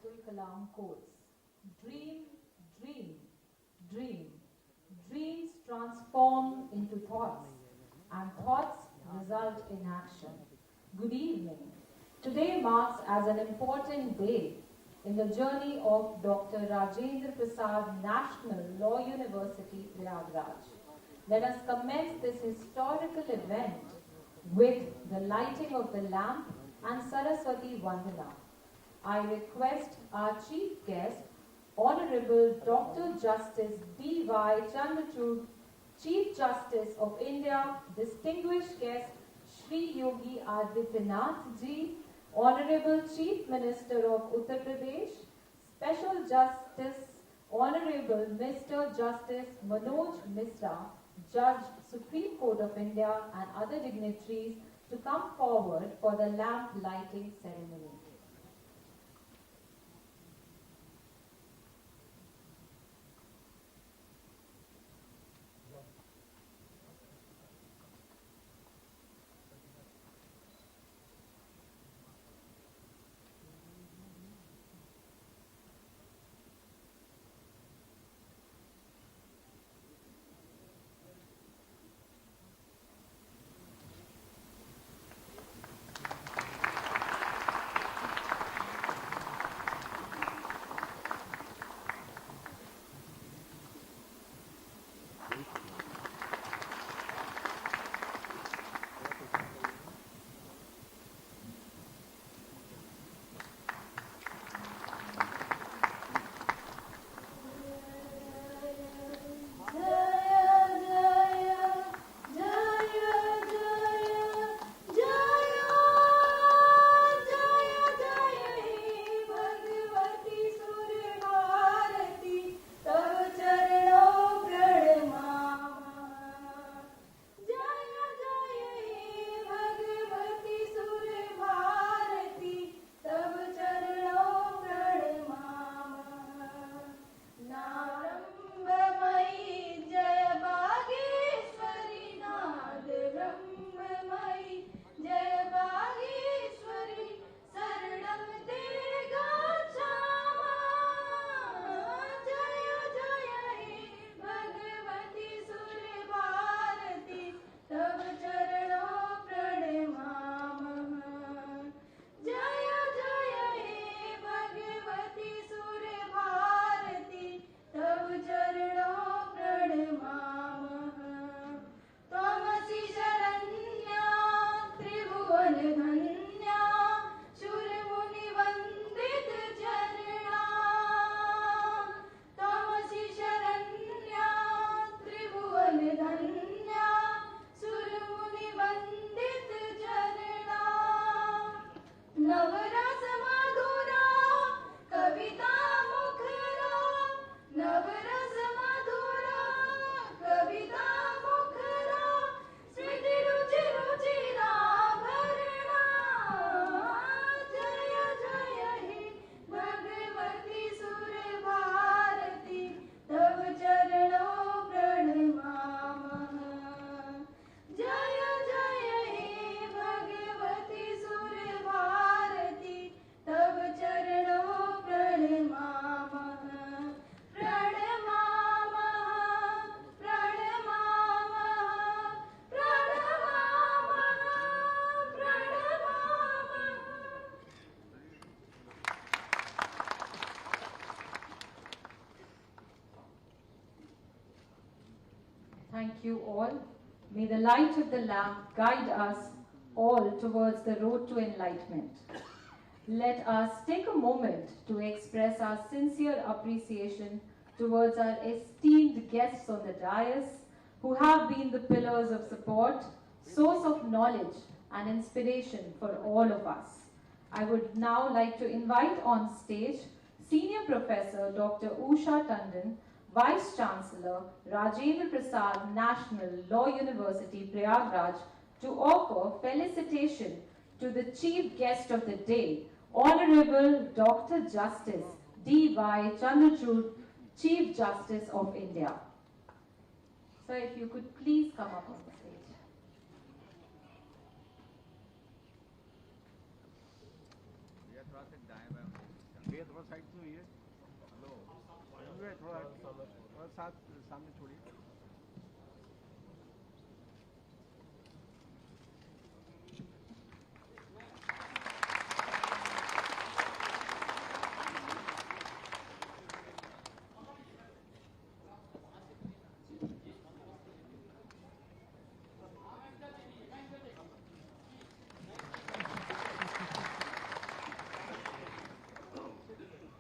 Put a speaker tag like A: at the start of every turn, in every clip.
A: Abdul Kalam quotes, dream, dream, dream. Dreams transform into thoughts, and thoughts result in action. Good evening. Today marks as an important day in the journey of Dr. Rajendra Prasad National Law University, Prayagraj. Let us commence this historical event with the lighting of the lamp and Saraswati Vandana. I request our chief guest, Honorable Dr. Justice D.Y. Chandrachud, Chief Justice of India, distinguished guest Shri Yogi Adityanath Ji, Honorable Chief Minister of Uttar Pradesh, Special Justice Honorable Mr. Justice Manoj Misra, Judge Supreme Court of India, and other dignitaries to come forward for the lamp lighting ceremony. Thank you all. May the light of the lamp guide us all towards the road to enlightenment. Let us take a moment to express our sincere appreciation towards our esteemed guests on the dais who have been the pillars of support, source of knowledge and inspiration for all of us. I would now like to invite on stage Senior Professor Dr. Usha Tandon, Vice Chancellor, Rajendra Prasad National Law University, Prayagraj, to offer felicitation to the chief guest of the day, Honorable Dr. Justice D.Y. Chandrachud, Chief Justice of India. Sir, if you could please come up on the stage.
B: भैया थोड़ा सा दाएं बाएं साथ सामने छोड़िए.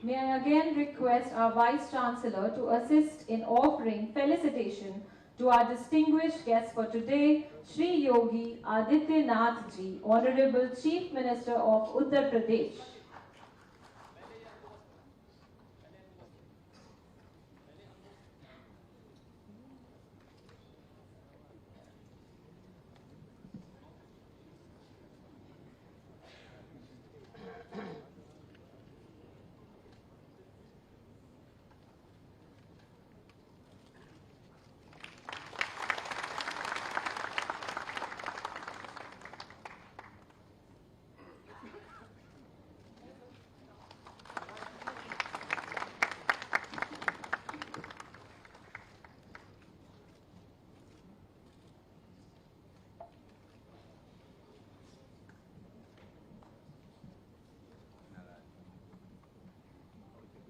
A: May I again request our Vice Chancellor to assist in offering felicitation to our distinguished guest for today, Sri Yogi Adityanath Ji, Honorable Chief Minister of Uttar Pradesh.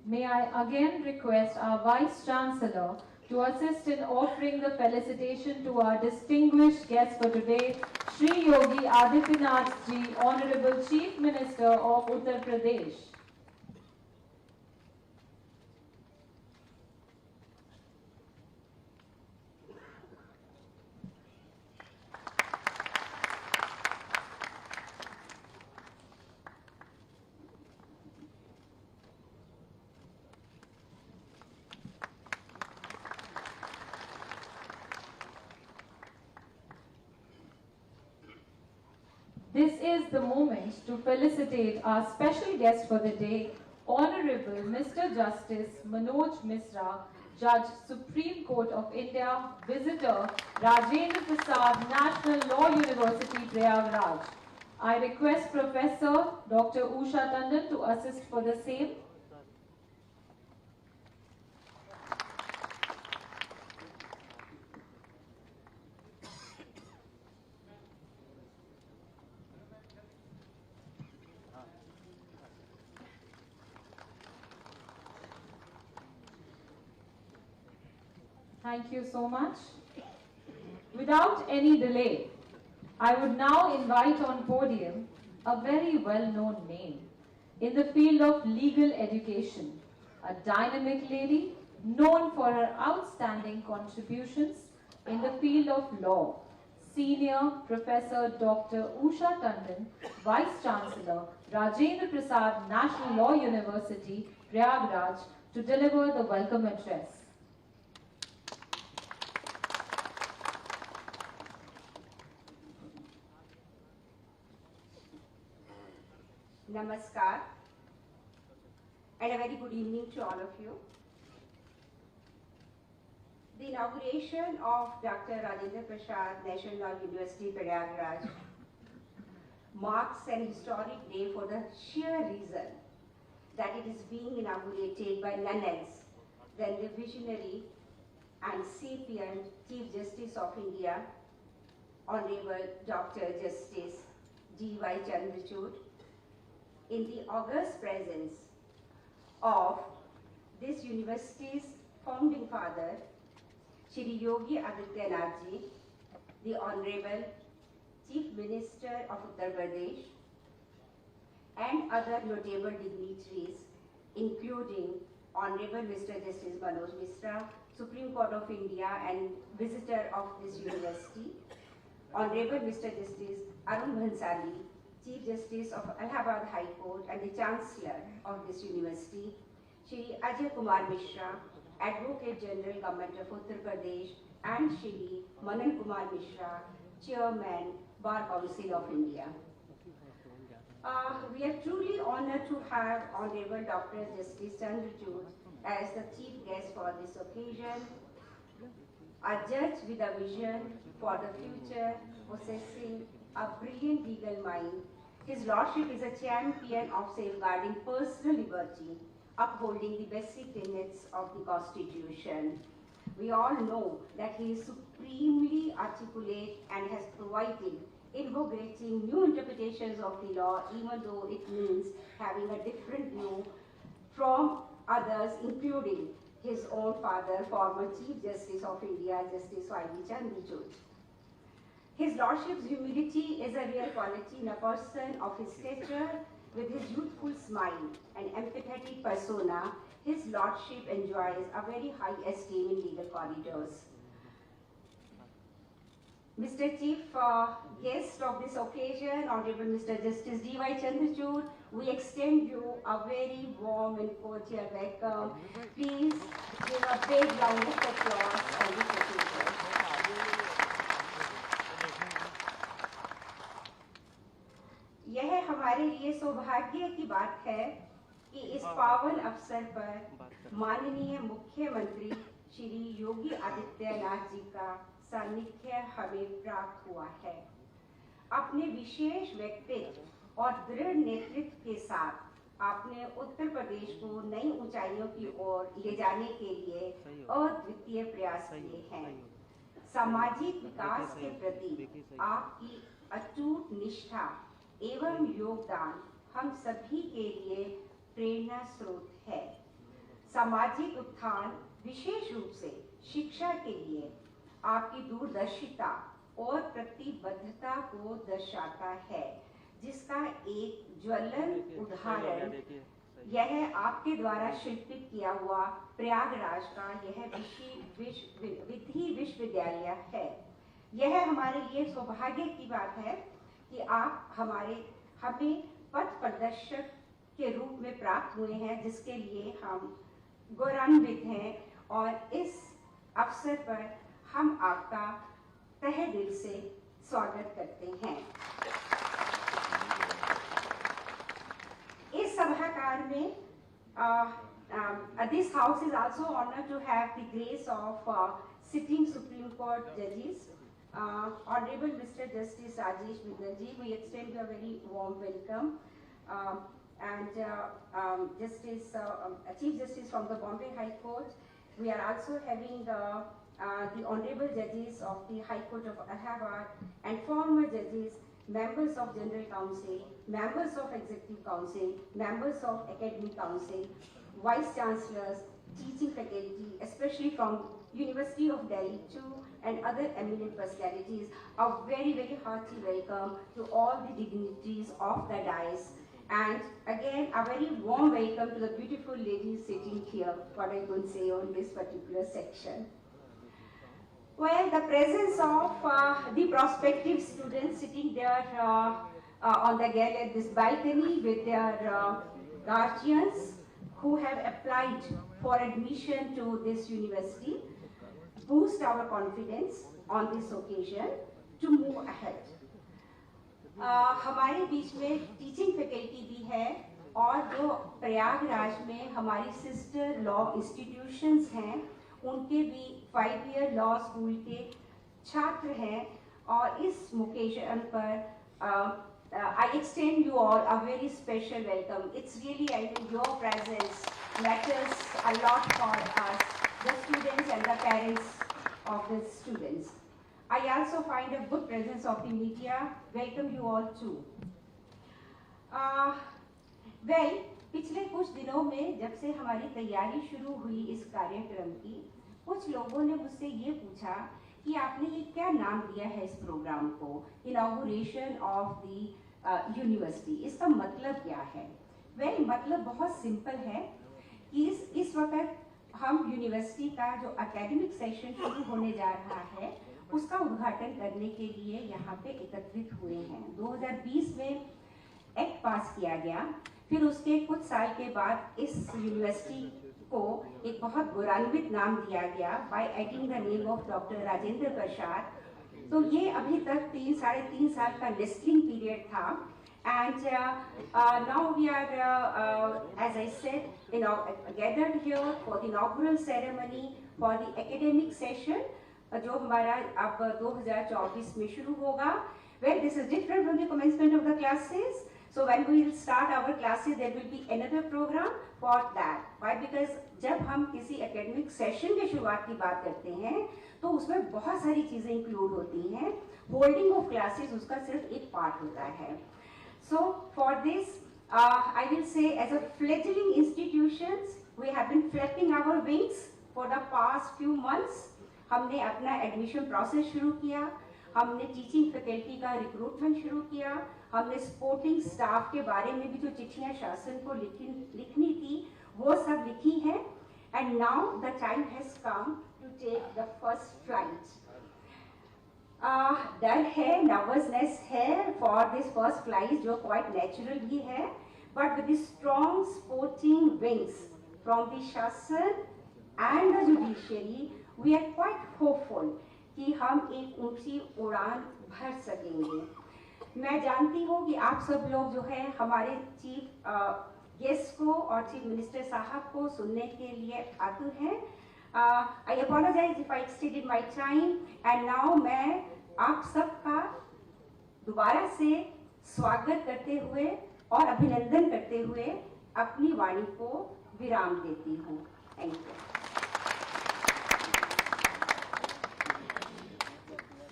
A: May I again request our Vice Chancellor to assist in offering the felicitation to our distinguished guest for today, Sri Yogi Adityanath Ji, Honorable Chief Minister of Uttar Pradesh. This is the moment to felicitate our special guest for the day, Honorable Mr. Justice Manoj Misra, Judge, Supreme Court of India, Visitor, Rajendra Prasad, National Law University, Prayagraj. I request Professor Dr. Usha Tandon to assist for the same. Thank you so much. Without any delay, I would now invite on podium a very well-known name in the field of legal education, a dynamic lady known for her outstanding contributions in the field of law, Senior Professor Dr. Usha Tandon, Vice Chancellor, Rajendra Prasad National Law University, Prayagraj, to deliver the welcome address.
C: Namaskar and a very good evening to all of you. The inauguration of Dr. Rajendra Prasad National Law University, Prayagraj marks an historic day for the sheer reason that it is being inaugurated by none else than the visionary and sapient Chief Justice of India, Honorable Dr. Justice D.Y. Chandrachud, in the august presence of this university's founding father, Shri Yogi Adityanath Ji, the Honorable Chief Minister of Uttar Pradesh, and other notable dignitaries, including Honorable Mr. Justice Manoj Misra, Supreme Court of India and visitor of this university, Honorable Mr. Justice Arun Bhansali, Chief Justice of Allahabad High Court and the Chancellor of this university, Shri Ajay Kumar Mishra, Advocate General Government of Uttar Pradesh, and Shri Manan Kumar Mishra, Chairman, Bar Council of India. We are truly honored to have Honorable Dr. Justice Chandrachud as the chief guest for this occasion, a judge with a vision for the future, possessing a brilliant legal mind. His Lordship is a champion of safeguarding personal liberty, upholding the basic tenets of the Constitution. We all know that he is supremely articulate and has provided invigorating new interpretations of the law, even though it means having a different view from others, including his own father, former Chief Justice of India, Justice Y.B. Chandrachud. His Lordship's humility is a rare quality in a person of his stature. With his youthful smile and empathetic persona, his Lordship enjoys a very high esteem in legal corridors. Mr. Chief Guest of this occasion, Honorable Mr. Justice D.Y. Chandrachud, we extend you a very warm and cordial welcome. Please give a big round of applause on this occasion. यह हमारे लिए सौभाग्य की बात है कि इस पावन अवसर पर माननीय मुख्यमंत्री श्री योगी आदित्यनाथ जी का सानिध्य हमें प्राप्त हुआ है। अपने विशेष व्यक्तित्व और दृढ़ नेतृत्व के साथ आपने उत्तर प्रदेश को नई ऊंचाइयों की ओर ले जाने के लिए अद्वितीय प्रयास किए हैं। सामाजिक विकास के प्रति आपकी अटूट निष्ठा एवं योगदान हम सभी के लिए प्रेरणा स्रोत है। सामाजिक उत्थान विशेष रूप से शिक्षा के लिए आपकी दूरदर्शिता और प्रतिबद्धता को दर्शाता है, जिसका एक ज्वलंत उदाहरण यह आपके द्वारा शिल्पित किया हुआ प्रयागराज का यह विधि विश्वविद्यालय है। यह हमारे लिए सौभाग्य की बात है कि आप हमें पथ प्रदर्शक के रूप में प्राप्त हुए हैं, जिसके लिए हम गौरवान्वित हैं और इस अवसर पर हम आपका तहे दिल से स्वागत करते हैं। इस सभागार में this house is also honored to have the grace of sitting Supreme Court judges. Honorable Mr. Justice Rajesh Midhalji, we extend you a very warm welcome. Chief Justice from the Bombay High Court. We are also having the Honorable Judges of the High Court of Allahabad and former judges, members of General Council, members of Executive Council, members of Academic Council, Vice Chancellors, teaching faculty, especially from University of Delhi too, and other eminent personalities. A very, very hearty welcome to all the dignitaries of the dais. And again, a very warm welcome to the beautiful ladies sitting here, what I could say on this particular section. Well, the presence of the prospective students sitting there on the gallery at this balcony with their guardians who have applied for admission to this university boost our confidence on this occasion to move ahead. हमारे बीच में teaching faculty भी है और जो प्रयागराज में हमारी sister law institutions हैं उनके भी 5-year लॉ स्कूल के छात्र हैं और इस ओकेजन पर I extend you all a very special welcome. It's really, I mean, your presence matters a lot for us, the students and the parents of the students. I also find a good presence of the media. Welcome you all too. Well, पिछले कुछ दिनों में जब से हमारी तैयारी शुरू हुई इस कार्यक्रम की, कुछ लोगों ने मुझसे ये पूछा कि आपने ये क्या नाम दिया है इस प्रोग्राम को, इनॉग्रेशन ऑफ द यूनिवर्सिटी, इसका मतलब क्या है? वेल, मतलब बहुत सिंपल है कि इस वक्त हम यूनिवर्सिटी का जो एकेडमिक सेशन शुरू होने जा रहा है उसका उद्घाटन करने के लिए यहाँ पे एकत्रित हुए हैं। 2020 में एक्ट पास किया गया, फिर उसके कुछ साल के बाद इस यूनिवर्सिटी को एक बहुत गौरवान्वित नाम दिया गया by adding the name of doctor Rajendra Prasad. तो ये अभी तक 3-3.5 साल का लिस्टिंग पीरियड था and now we are as I said, gathered here for the inaugural ceremony for the academic session जो हमारा अब 2024 में शुरू होगा. Well, this is different from the commencement of the classes. So when we will start our classes, there will be another program for that. Why? Because जब हम किसी academic session के शुरुआत की बात करते हैं तो उसमें बहुत सारी चीजें include होती हैं. Holding of classes उसका सिर्फ एक part होता है. So for this, I will say as a fledgling institutions, we have been flapping our wings for the past few months. हमने अपना एडमिशन प्रोसेस शुरू किया, हमने टीचिंग फैकल्टी का रिक्रूटमेंट शुरू किया, हमने सपोर्टिंग स्टाफ के बारे में भी जो चिट्ठियां शासन को लिखनी थी वो सब लिखी है. And now the time has come to take the first flight. डर है, नर्वसनेस है फॉर दिस फर्स्ट फ्लाइट जो क्वाइट नेचुरल भी है, but with the strong supporting wings from the शासन and the judiciary we are quite hopeful कि हम एक ऊंची उड़ान भर सकेंगे. मैं जानती हूँ कि आप सब लोग जो है हमारे चीफ गेस्ट को और चीफ मिनिस्टर साहब को सुनने के लिए आतुर हैं. I apologize if I exceeded my time and now मैं आप सबका दोबारा से स्वागत करते हुए और अभिनंदन करते हुए अपनी वाणी को विराम देती हूँ. Thank you.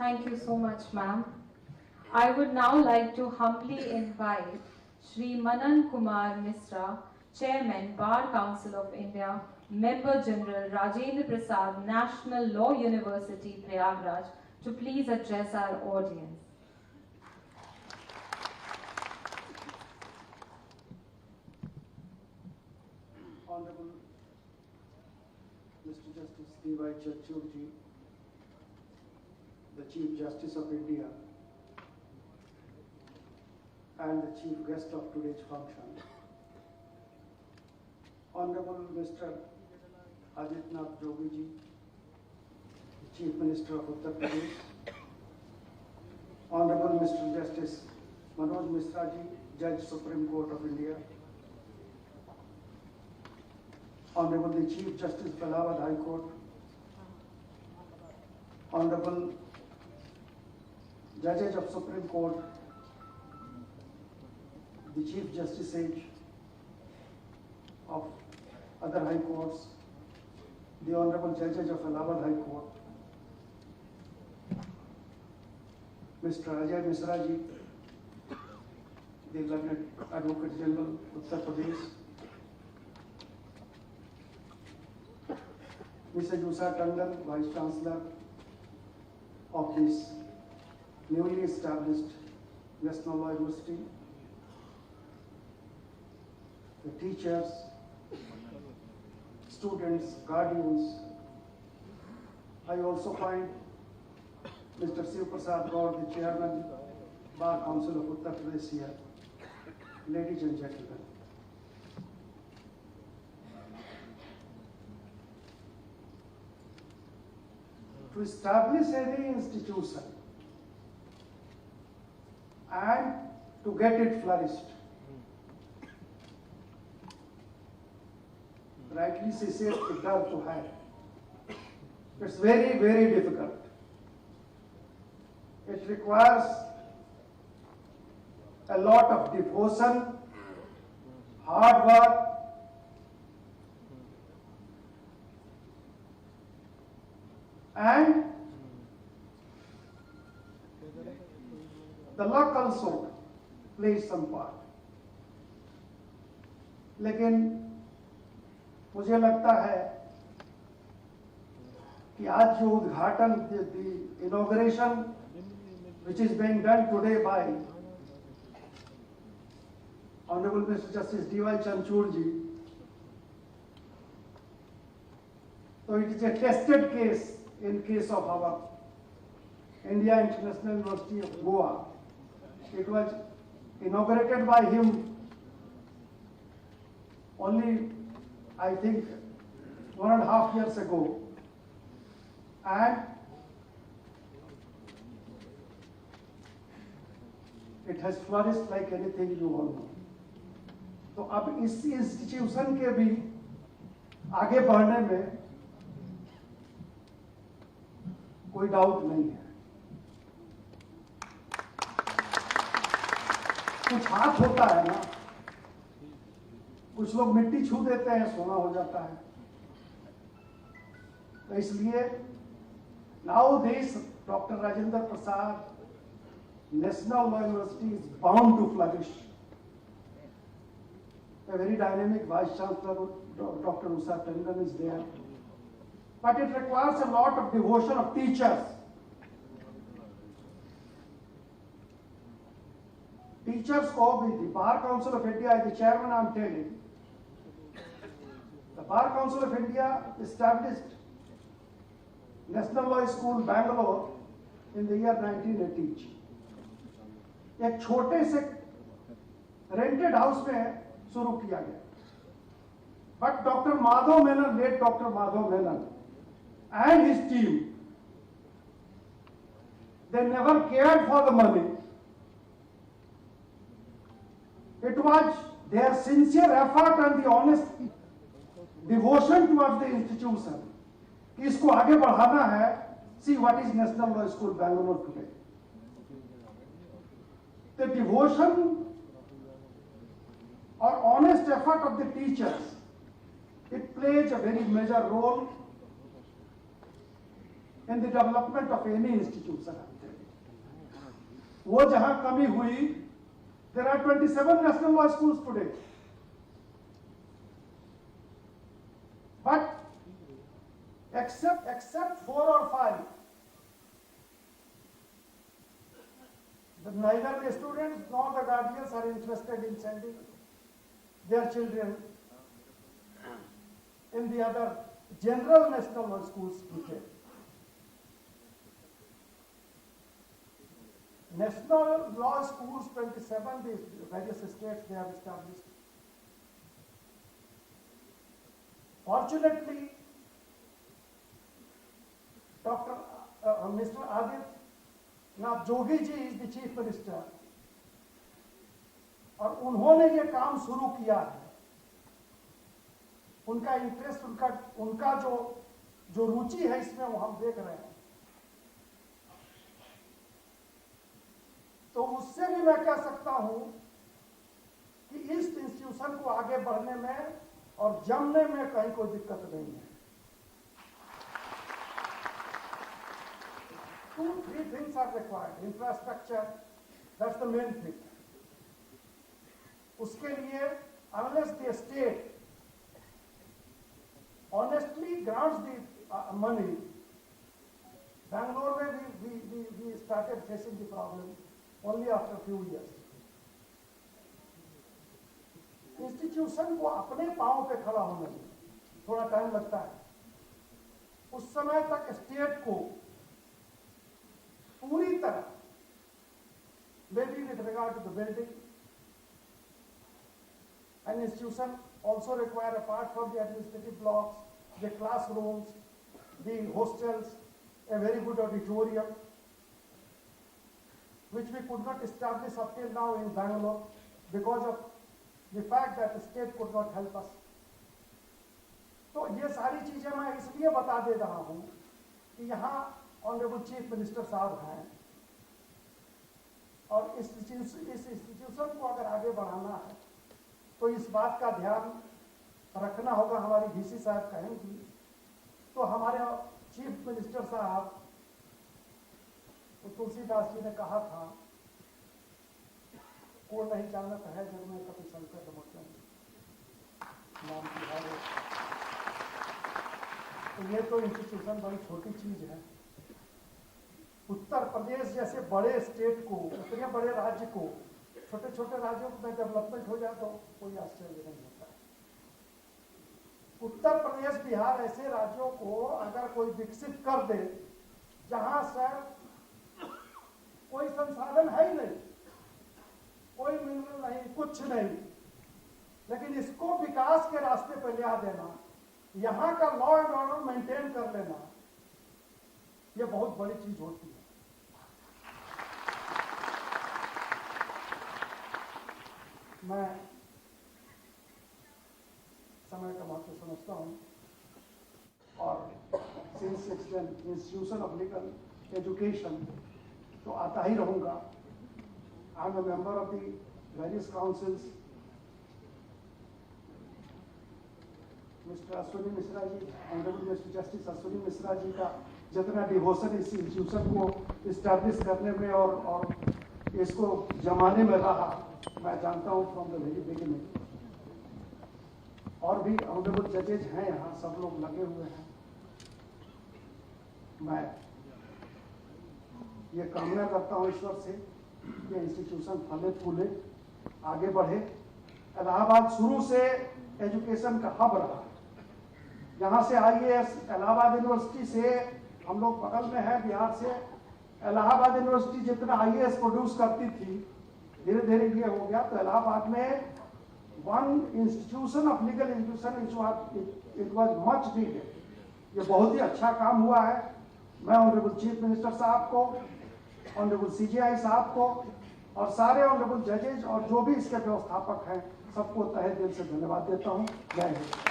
A: Thank you so much, ma'am. I would now like to humbly invite Shri Manan Kumar Misra, Chairman, Bar Council of India, Member General, Rajendra Prasad, National Law University, Prayagraj, to please address our audience.
B: Honorable Mr. Justice D.Y. Chanchurji, the Chief Justice of India and the chief guest of today's function, Honorable Mr. Aditnath Jogi ji, Chief Minister of Uttar Pradesh, Honorable Mr. Justice Manoj Misra ji, Judge Supreme Court of India, Honorable the Chief Justice of Allahabad High Court, Honorable Judges of Supreme Court, the Chief Justice of other High Courts, the Honorable Judges of Allahabad High Court, Mr. Ajay Misra ji, the Learned Advocate General, Uttar Pradesh, Mr. Usha Tandon, Vice Chancellor of this newly established National Law University, the teachers, students, guardians. I also find Mr. Shiv Prasad Gaur, the Chairman, Bar Council of Uttar Pradesh here. Ladies and gentlemen, to establish any institution and to get it flourished, rightly she says, difficult to have. It's very, very difficult. It requires a lot of devotion, hard work, and the luck also plays some part. लेकिन मुझे लगता है कि आज जो उद्घाटन, the inauguration which is being done today by Honorable Mr. Justice D.Y. Chanchurji, so it is a tested case in case of our India International University of Goa. It was inaugurated by him only, I think, 1.5 years ago, and it has flourished like anything you all know. तो अब इस institution के भी आगे बढ़ने में कोई doubt नहीं है. कुछ हाथ होता है ना, कुछ लोग मिट्टी छू देते हैं, सोना हो जाता है। तो इसलिए now this doctor Rajendra Prasad national law university is bound to flourish. A very dynamic vice chancellor, Dr. Usha Tandon, is there. But it requires a lot of devotion of teachers. Teachers को भी, the Bar Council of India is the chairman, I am telling. The Bar Council of India established National Law School, Bangalore in the year 1980. एक छोटे से rented house में शुरू किया गया. But Dr. Madhav Menon, late Dr. Madhav Menon and his team, they never cared for the money. It was their sincere effort and the honest devotion towards the institution कि इसको आगे बढ़ाना है. See what is National Law School Bangalore today. The devotion or honest effort of the teachers, it plays a very major role in the development of any institution. वो जहां कमी हुई, there are 27 national law schools today. But except 4 or 5, neither the students nor the guardians are interested in sending their children in the other general national law schools today. National law schools 27, the various states they have established. Fortunately, Mr. Aditya Jogi ji is the chief minister. और उन्होंने ये काम शुरू किया है. उनका interest, उनका जो रुचि है इसमें वो हम देख रहे हैं. तो उससे भी मैं कह सकता हूं कि इस इंस्टीट्यूशन को आगे बढ़ने में और जमने में कहीं कोई दिक्कत नहीं है. 2-3 things are required. Infrastructure, that's the main thing. उसके लिए unless the state honestly grants the money, Bangalore में we started facing the problem only after a few years. Institution को अपने पांव पे खड़ा होने में थोड़ा टाइम लगता है. उस समय तक स्टेट को पूरी तरह, maybe with regard to the building, an institution also require, apart from the administrative blocks, the classrooms, the hostels, a very good auditorium, which we could not establish up till now in Bangalore because of the fact that the state could not help us. तो ये सारी चीजें मैं इसलिए बता दे रहा हूं कि यहाँ ऑनरेबल चीफ मिनिस्टर साहब हैं और इस इंस्टीट्यूशन को अगर आगे बढ़ाना है तो इस बात का ध्यान रखना होगा. हमारी VC साहब कहेंगी तो हमारे चीफ मिनिस्टर साहब तो तुलसीदास जी ने कहा था, को नहीं जानत है जग में कभी संकट मोचन नाम तिहारे. तो ये तो इंस्टीट्यूशन बड़ी छोटी चीज है. उत्तर प्रदेश जैसे बड़े स्टेट को, इतने बड़े राज्य को, छोटे छोटे राज्यों में डेवलपमेंट हो जाए तो कोई आश्चर्य नहीं होता है. उत्तर प्रदेश, बिहार ऐसे राज्यों को अगर कोई विकसित कर दे जहां सर कोई संसाधन है ही नहीं, कोई मिनरल नहीं, कुछ नहीं, लेकिन इसको विकास के रास्ते पर ले आ देना, यहां का लॉ एंड ऑर्डर मेंटेन कर लेना, यह बहुत बड़ी चीज होती है. मैं समय का महत्व समझता हूं और since institution of legal education तो आता ही रहूंगा. I am a member of the various councils, Mr. Ashwini Mishra ji, Honorable Mr. Justice Ashwini Mishra ji का जितना डिवोशन इस इंस्टीट्यूशन को इस्टेब्लिश करने में और इसको जमाने में रहा, मैं जानता हूँ फ्रॉम द वेरी बिगिनिंग। और भी ऑनरेबल जजेज हैं यहाँ, सब लोग लगे हुए हैं। मैं ये कामना करता हूँ ईश्वर से कि इंस्टीट्यूशन फले फूले, आगे बढ़े। इलाहाबाद शुरू से एजुकेशन का हब रहा। यहाँ से IAS इलाहाबाद यूनिवर्सिटी से, हम लोग बगल में है बिहार से, इलाहाबाद यूनिवर्सिटी जितना IAS प्रोड्यूस करती थी, धीरे धीरे ये हो गया। तो इलाहाबाद में one institution of legal institution it was much needed. ये बहुत ही अच्छा काम हुआ है। मैं ऑनरेबल चीफ मिनिस्टर साहब को, ऑनरेबल CJI साहब को और सारे ऑनरेबल जजेज और जो भी इसके व्यवस्थापक हैं, सबको तहे दिल से धन्यवाद देता हूँ। जय Hind.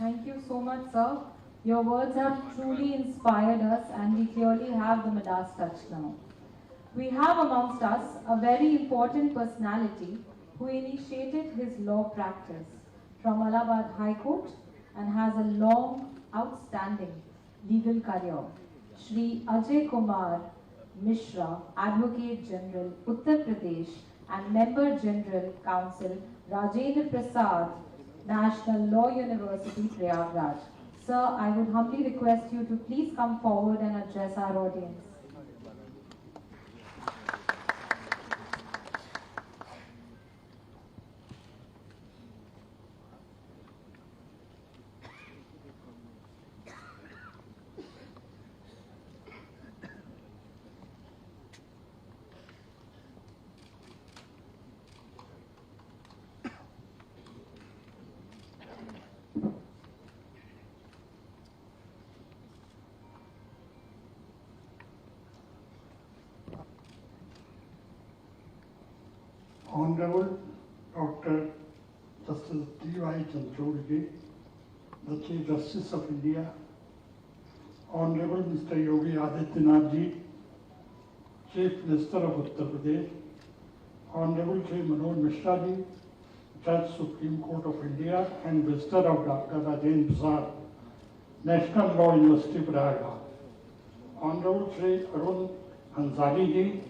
A: Thank you so much, sir. Your words have truly inspired us, and we clearly have the Midas touch now. We have amongst us a very important personality who initiated his law practice from Allahabad High Court and has a long, outstanding legal career. Shri Ajay Kumar Mishra, Advocate General, Uttar Pradesh, and Member General Council, Rajendra Prasad, National Law University, Prayagraj. Sir, I would humbly request you to please come forward and address our audience.
D: Honorable Dr. Justice D.Y. Chandraoudji, the Chief Justice of India, Honorable Mr. Yogi Adityanath ji, Chief Minister of Uttar Pradesh, Honorable Shri Manoj Mishra ji, Judge Supreme Court of India and Visitor of Dr. Rajendra Prasad, National Law University, Prayagraj, Honorable Shri Arun Ansari ji,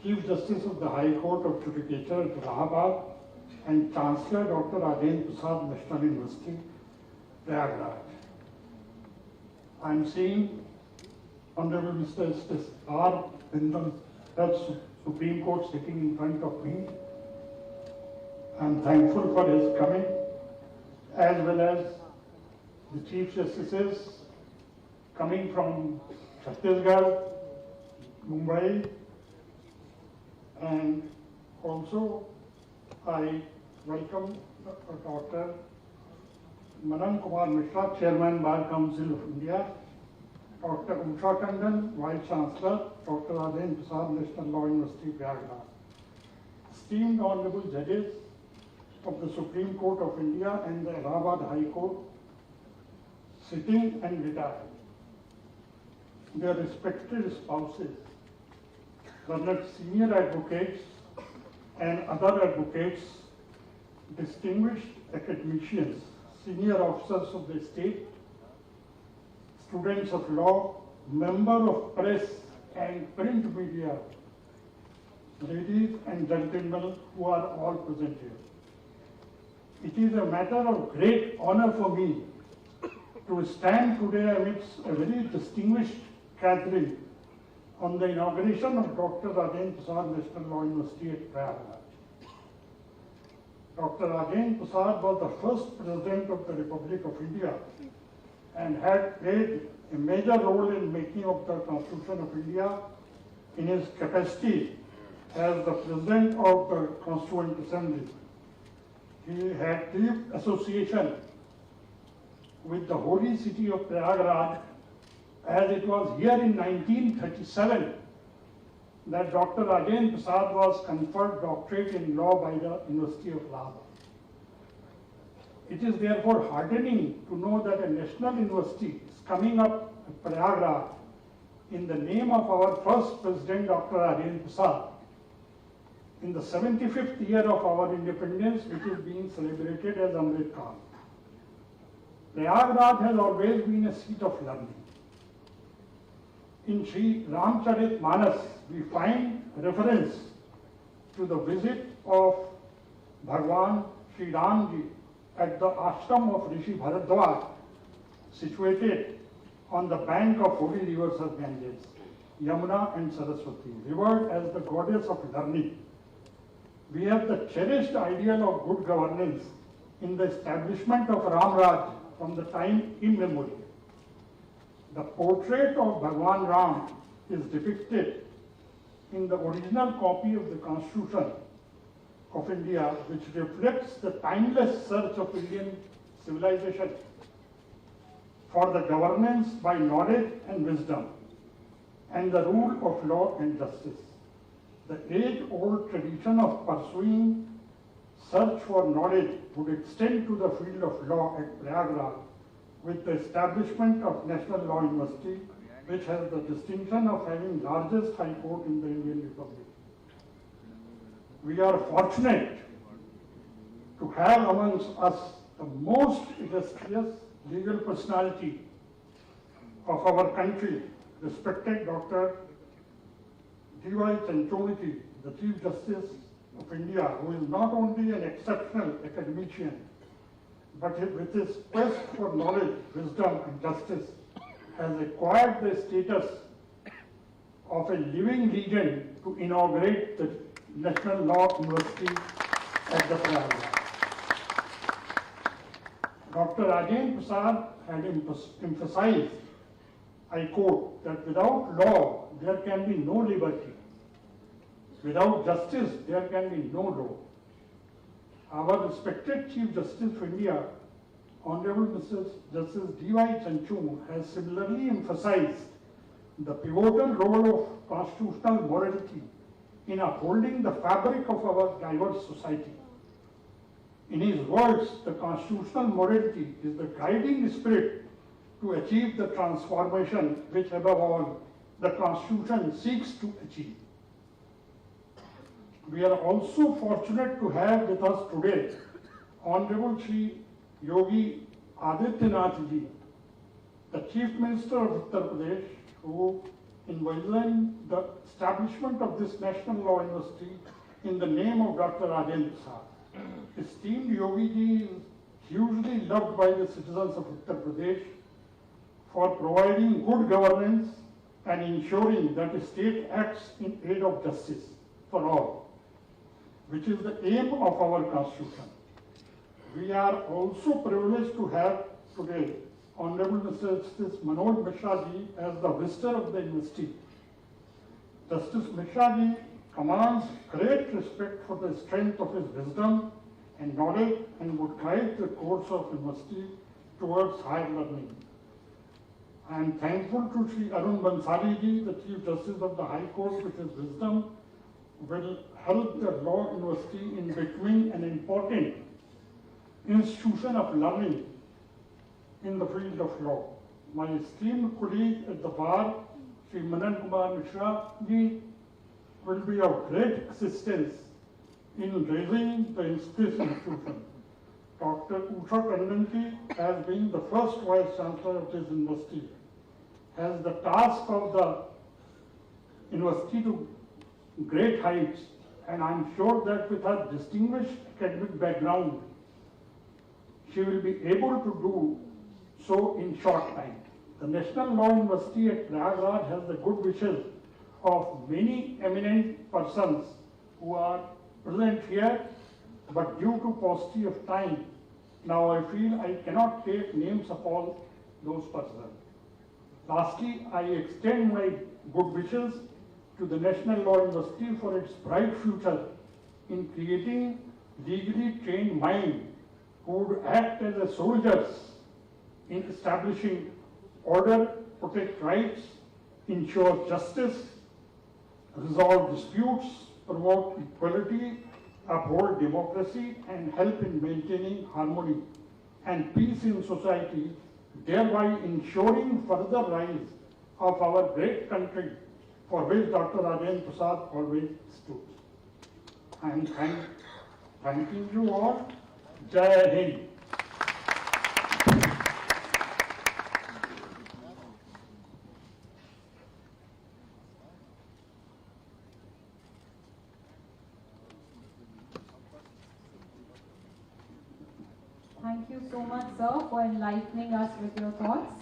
D: Chief Justice of the High Court of Judicature at Allahabad and Chancellor Dr. Rajendra Prasad, National University, Prayagraj. I am seeing Honorable Mr. R. Bindal, Judge Supreme Court sitting in front of me. I am thankful for his coming, as well as the Chief Justices coming from Chhattisgarh, Mumbai, and also I welcome Dr. Manan Kumar Mishra, Chairman Bar Council of India, Dr. Usha Tandon, Vice Chancellor, Dr. Rajendra Prasad, National Law University, Prayagraj. Esteemed Honorable Judges of the Supreme Court of India and the Allahabad High Court, sitting and retired, their respected spouses, learned senior advocates and other advocates, distinguished academicians, senior officers of the state, students of law, members of press and print media, ladies and gentlemen who are all present here. It is a matter of great honor for me to stand today amidst a very distinguished gathering on the inauguration of Dr. Rajendra Prasad National Law University at Prayagraj. Dr. Rajendra Prasad was the first President of the Republic of India and had played a major role in making of the Constitution of India in his capacity as the President of the Constituent Assembly. He had deep association with the holy city of Prayagraj, as it was here in 1937 that Dr. Rajendra Prasad was conferred doctorate in law by the University of Allahabad. It is therefore heartening to know that a national university is coming up at Prayagraj in the name of our first president, Dr. Rajendra Prasad, in the 75th year of our independence, which is being celebrated as Amrit Kaal. Prayagraj has always been a seat of learning. In Sri Ramcharit Manas, we find reference to the visit of Bhagwan Sri Ramji at the ashram of Rishi Bharadwaj, situated on the bank of holy rivers of Ganges, Yamuna and Saraswati, revered as the goddess of learning. We have the cherished ideal of good governance in the establishment of Ramraj from the time immemorial. The portrait of Bhagwan Ram is depicted in the original copy of the Constitution of India, which reflects the timeless search of Indian civilization for the governance by knowledge and wisdom and the rule of law and justice. The age-old tradition of pursuing search for knowledge would extend to the field of law at Prayagraj with the establishment of National Law University, which has the distinction of having largest high court in the Indian Republic. We are fortunate to have amongst us the most illustrious legal personality of our country, respected Dr. D.Y. Chanchoniki, the Chief Justice of India, who is not only an exceptional academician, but with his quest for knowledge, wisdom and justice has acquired the status of a living legend to inaugurate the National Law University at the Prayagraj. Dr. Rajendra Prasad had emphasized, I quote, that without law there can be no liberty. Without justice there can be no law. Our respected Chief Justice of India, Honorable Mr. Justice D.Y. Chanchon, has similarly emphasized the pivotal role of constitutional morality in upholding the fabric of our diverse society. In his words, the constitutional morality is the guiding spirit to achieve the transformation which, above all, the Constitution seeks to achieve. We are also fortunate to have with us today Honorable Shri Yogi Adityanath Ji, the Chief Minister of Uttar Pradesh, who envisioned the establishment of this National Law University in the name of Dr. Rajendra Prasad. Esteemed Yogi Ji is hugely loved by the citizens of Uttar Pradesh for providing good governance and ensuring that the state acts in aid of justice for all, which is the aim of our Constitution. We are also privileged to have today Honorable Mr. Justice Manoj Mishra Ji as the visitor of the university. Justice Mishra Ji commands great respect for the strength of his wisdom and knowledge and would guide the course of university towards higher learning. I am thankful to Sri Arun Bansali Ji, the Chief Justice of the High Court, with his wisdom will help the Law University in becoming an important institution of learning in the field of law. My esteemed colleague at the bar, Sri Manan Kumar Mishra Ji, will be of great assistance in raising this institution. Dr. Usha Tandon Ji, as being the first Vice Chancellor of this university, has the task of the university to great heights, and I am sure that with her distinguished academic background, she will be able to do so in short time. The National Law University at Prayagraj has the good wishes of many eminent persons who are present here, but due to paucity of time, now I feel I cannot take names of all those persons. Lastly, I extend my good wishes to the National Law University for its bright future in creating legally trained minds who would act as a soldiers in establishing order, protect rights, ensure justice, resolve disputes, promote equality, uphold democracy, and help in maintaining harmony and peace in society, thereby ensuring further rise of our great country for which Dr. Rajendra Prasad always stood. I am thanking you all. Jai Hind.
A: Thank you so much, sir, for enlightening us with your thoughts.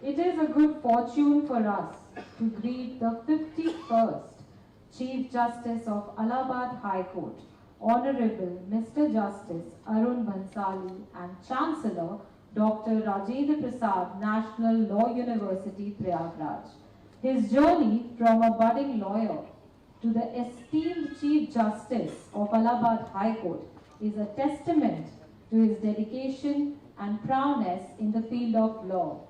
A: It is a good fortune for us to greet the 51st Chief Justice of Allahabad High Court, Honorable Mr. Justice Arun Bhansali, and Chancellor Dr. Rajendra Prasad, National Law University, Prayagraj. His journey from a budding lawyer to the esteemed Chief Justice of Allahabad High Court is a testament to his dedication and prowess in the field of law.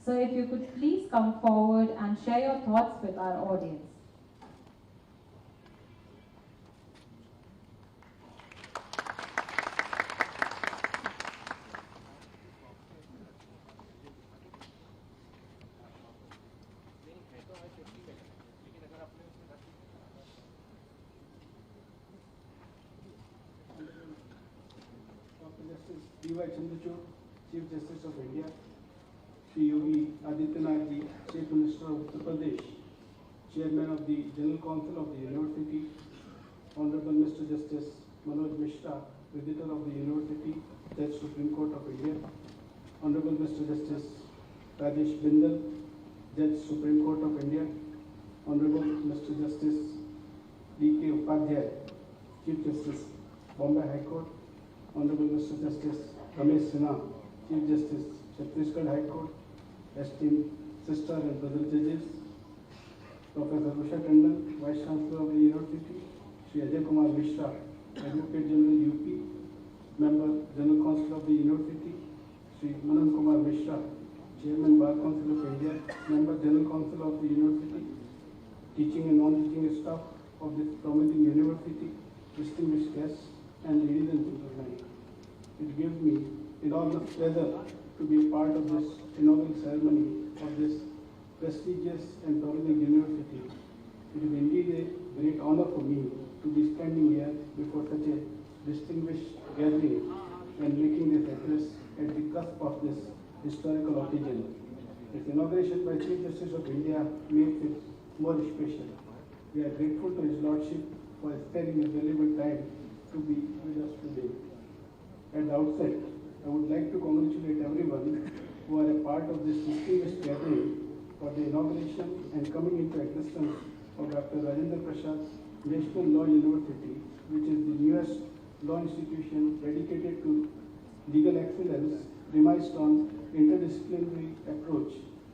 A: So if you could please come forward and share your thoughts with our audience.
B: Dr. Justice D.Y. Chandrachud, Chief Justice of India, Shri Yogi Adityanath Ji, Chief Minister of Uttar Pradesh, Chairman of the General Council of the University, Honorable Mr. Justice Manoj Mishra, Visitor of the University, Judge Supreme Court of India, Honorable Mr. Justice Rajesh Bindal, Judge Supreme Court of India, Honorable Mr. Justice D.K. Upadhyay, Chief Justice, Bombay High Court, Honorable Mr. Justice Ramesh Sinha, Chief Justice, Chhattisgarh High Court, esteemed sister and brother judges, Professor Usha Tandon, Vice Chancellor of the University, Shri Ajay Kumar Mishra, Advocate General UP, Member General Council of the University, Shri Manan Kumar Mishra, Chairman Bar Council of India, Member General Council of the University, teaching and non-teaching staff of this prominent university, distinguished guests, and ladies and gentlemen. It gives me enormous pleasure to be a part of this inaugural ceremony of this prestigious and prominent university. It is indeed a great honor for me to be standing here before such a distinguished gathering and making this address at the cusp of this historical occasion. Its inauguration by Chief Justice of India makes it more special. We are grateful to His Lordship for sparing a valuable time to be with us today. At the outset, I would like to congratulate everyone who are a part of this distinguished gathering for the inauguration and coming into existence of Dr. Rajendra Prasad National Law University, which is the newest law institution dedicated to legal excellence premised on interdisciplinary approach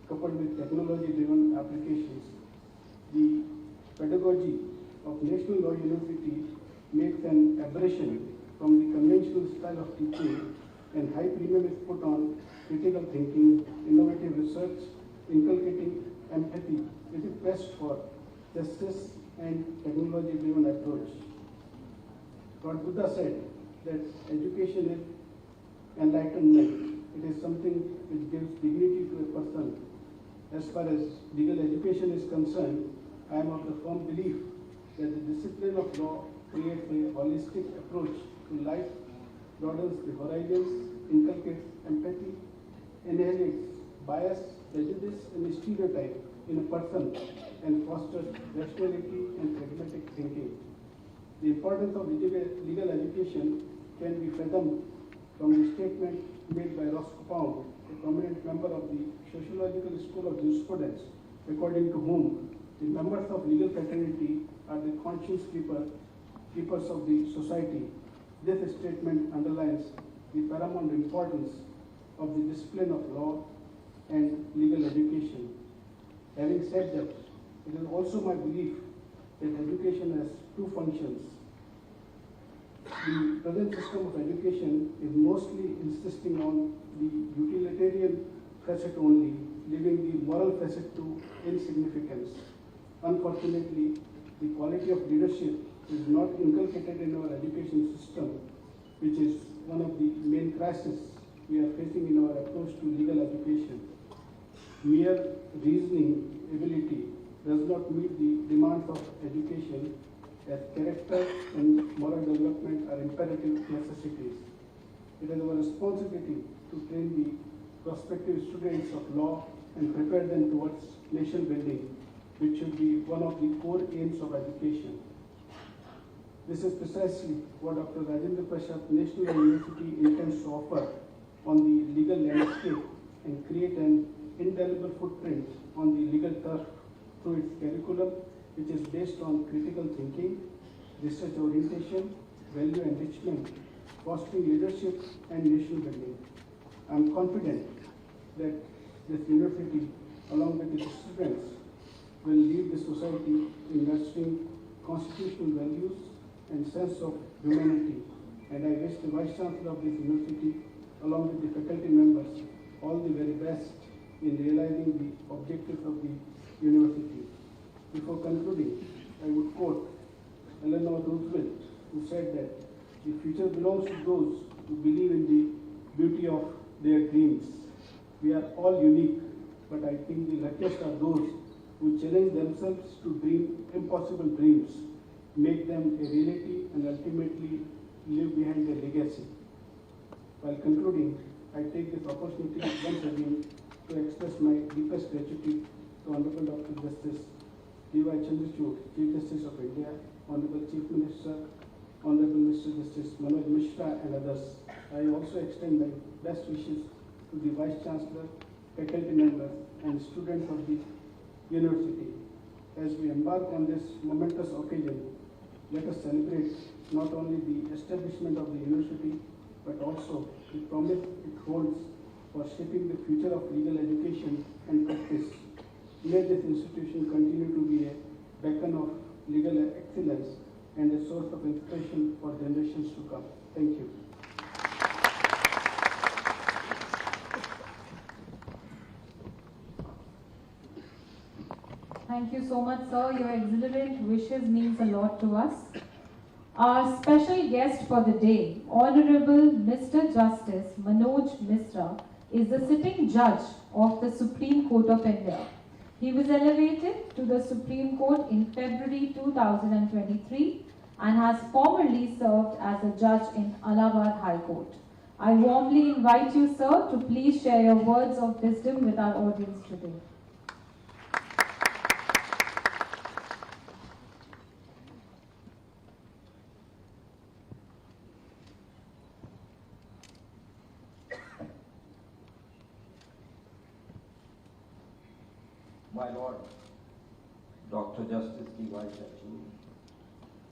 B: coupled with technology-driven applications. The pedagogy of National Law University makes an aberration from the conventional style of teaching, and high premium is put on critical thinking, innovative research, inculcating empathy. It is best for justice and technology-driven approach. Lord Buddha said that education is enlightenment. It is something which gives dignity to a person. As far as legal education is concerned, I am of the firm belief that the discipline of law creates a holistic approach to life, broadens the horizons, inculcates empathy, annihilates bias, prejudice, and stereotype in a person, and fosters rationality and pragmatic thinking. The importance of legal education can be fathomed from the statement made by Roscoe Pound, a prominent member of the Sociological School of Jurisprudence, according to whom the members of legal fraternity are the conscience keepers of the society. This statement underlines the paramount importance of the discipline of law and legal education. Having said that, it is also my belief that education has two functions. The present system of education is mostly insisting on the utilitarian facet only, leaving the moral facet to insignificance. Unfortunately, the quality of leadership is not inculcated in our education system, which is one of the main crises we are facing in our approach to legal education. Mere reasoning ability does not meet the demands of education, as character and moral development are imperative necessities. It is our responsibility to train the prospective students of law and prepare them towards nation building, which should be one of the core aims of education. This is precisely what Dr. Rajendra Prasad National University intends to offer on the legal landscape and create an indelible footprint on the legal turf through its curriculum, which is based on critical thinking, research orientation, value enrichment, fostering leadership, and nation building. I am confident that this university, along with its students, will lead the society in nurturing constitutional values and sense of humanity. And I wish the Vice Chancellor of this university, along with the faculty members, all the very best in realizing the objectives of the university. Before concluding, I would quote Eleanor Roosevelt, who said that the future belongs to those who believe in the beauty of their dreams. We are all unique, but I think the luckiest are those who challenge themselves to dream impossible dreams, make them a reality, and ultimately leave behind a legacy. While concluding, I take this opportunity once again to express my deepest gratitude to Honorable Dr. Justice D.Y. Chandrachud, Chief Justice of India, Honorable Chief Minister, Honorable Mr. Justice Manoj Mishra, and others. I also extend my best wishes to the Vice Chancellor, faculty members, and students of the university. As we embark on this momentous occasion, let us celebrate not only the establishment of the university, but also the promise it holds for shaping the future of legal education and practice. May this institution continue to be a beacon of legal excellence and a source of inspiration for generations to come. Thank you.
A: Thank you so much, sir. Your exuberant wishes means a lot to us. Our special guest for the day, Honorable Mr. Justice Manoj Mishra, is the sitting judge of the Supreme Court of India. He was elevated to the Supreme Court in February 2023 and has formerly served as a judge in Allahabad High Court. I warmly invite you, sir, to please share your words of wisdom with our audience today.
E: My Lord, Dr. Justice D.Y. Chandrachud,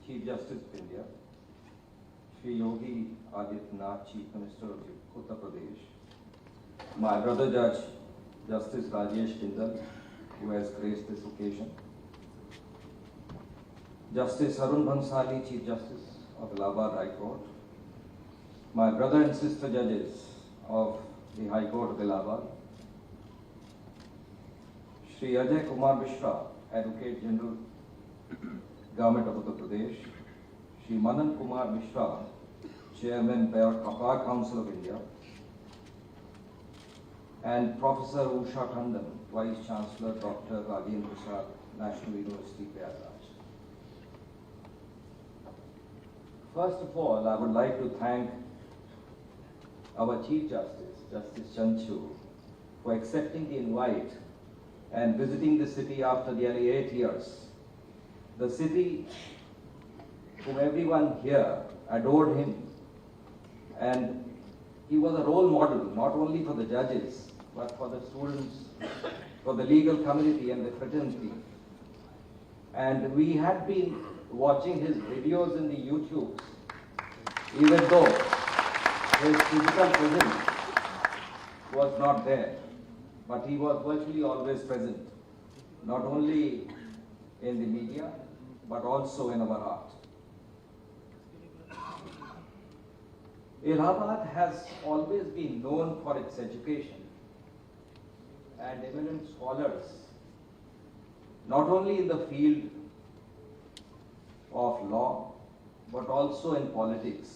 E: Chief Justice of India, Shri Yogi Adityanath, Chief Minister of Uttar Pradesh, my brother Judge, Justice Rajesh Jindal, who has graced this occasion, Justice Arun Bhansali, Chief Justice of Allahabad High Court, my brother and sister judges of the High Court of Allahabad, Shri Ajay Kumar Mishra, Advocate General, Government of Uttar Pradesh, Shri Manan Kumar Mishra, Chairman, Bar Council of India, and Professor Usha Tandon, Vice Chancellor, Dr. Rajendra Prasad, National University, Prayagraj. First of all, I would like to thank our Chief Justice, Justice Chandrachud, for accepting the invite and visiting the city after nearly 8 years. The city, whom everyone here adored him, and he was a role model not only for the judges, but for the students, for the legal community and the fraternity. And we had been watching his videos in the YouTube, even though his physical presence was not there. But he was virtually always present, not only in the media, but also in our heart. Allahabad has always been known for its education and eminent scholars, not only in the field of law, but also in politics.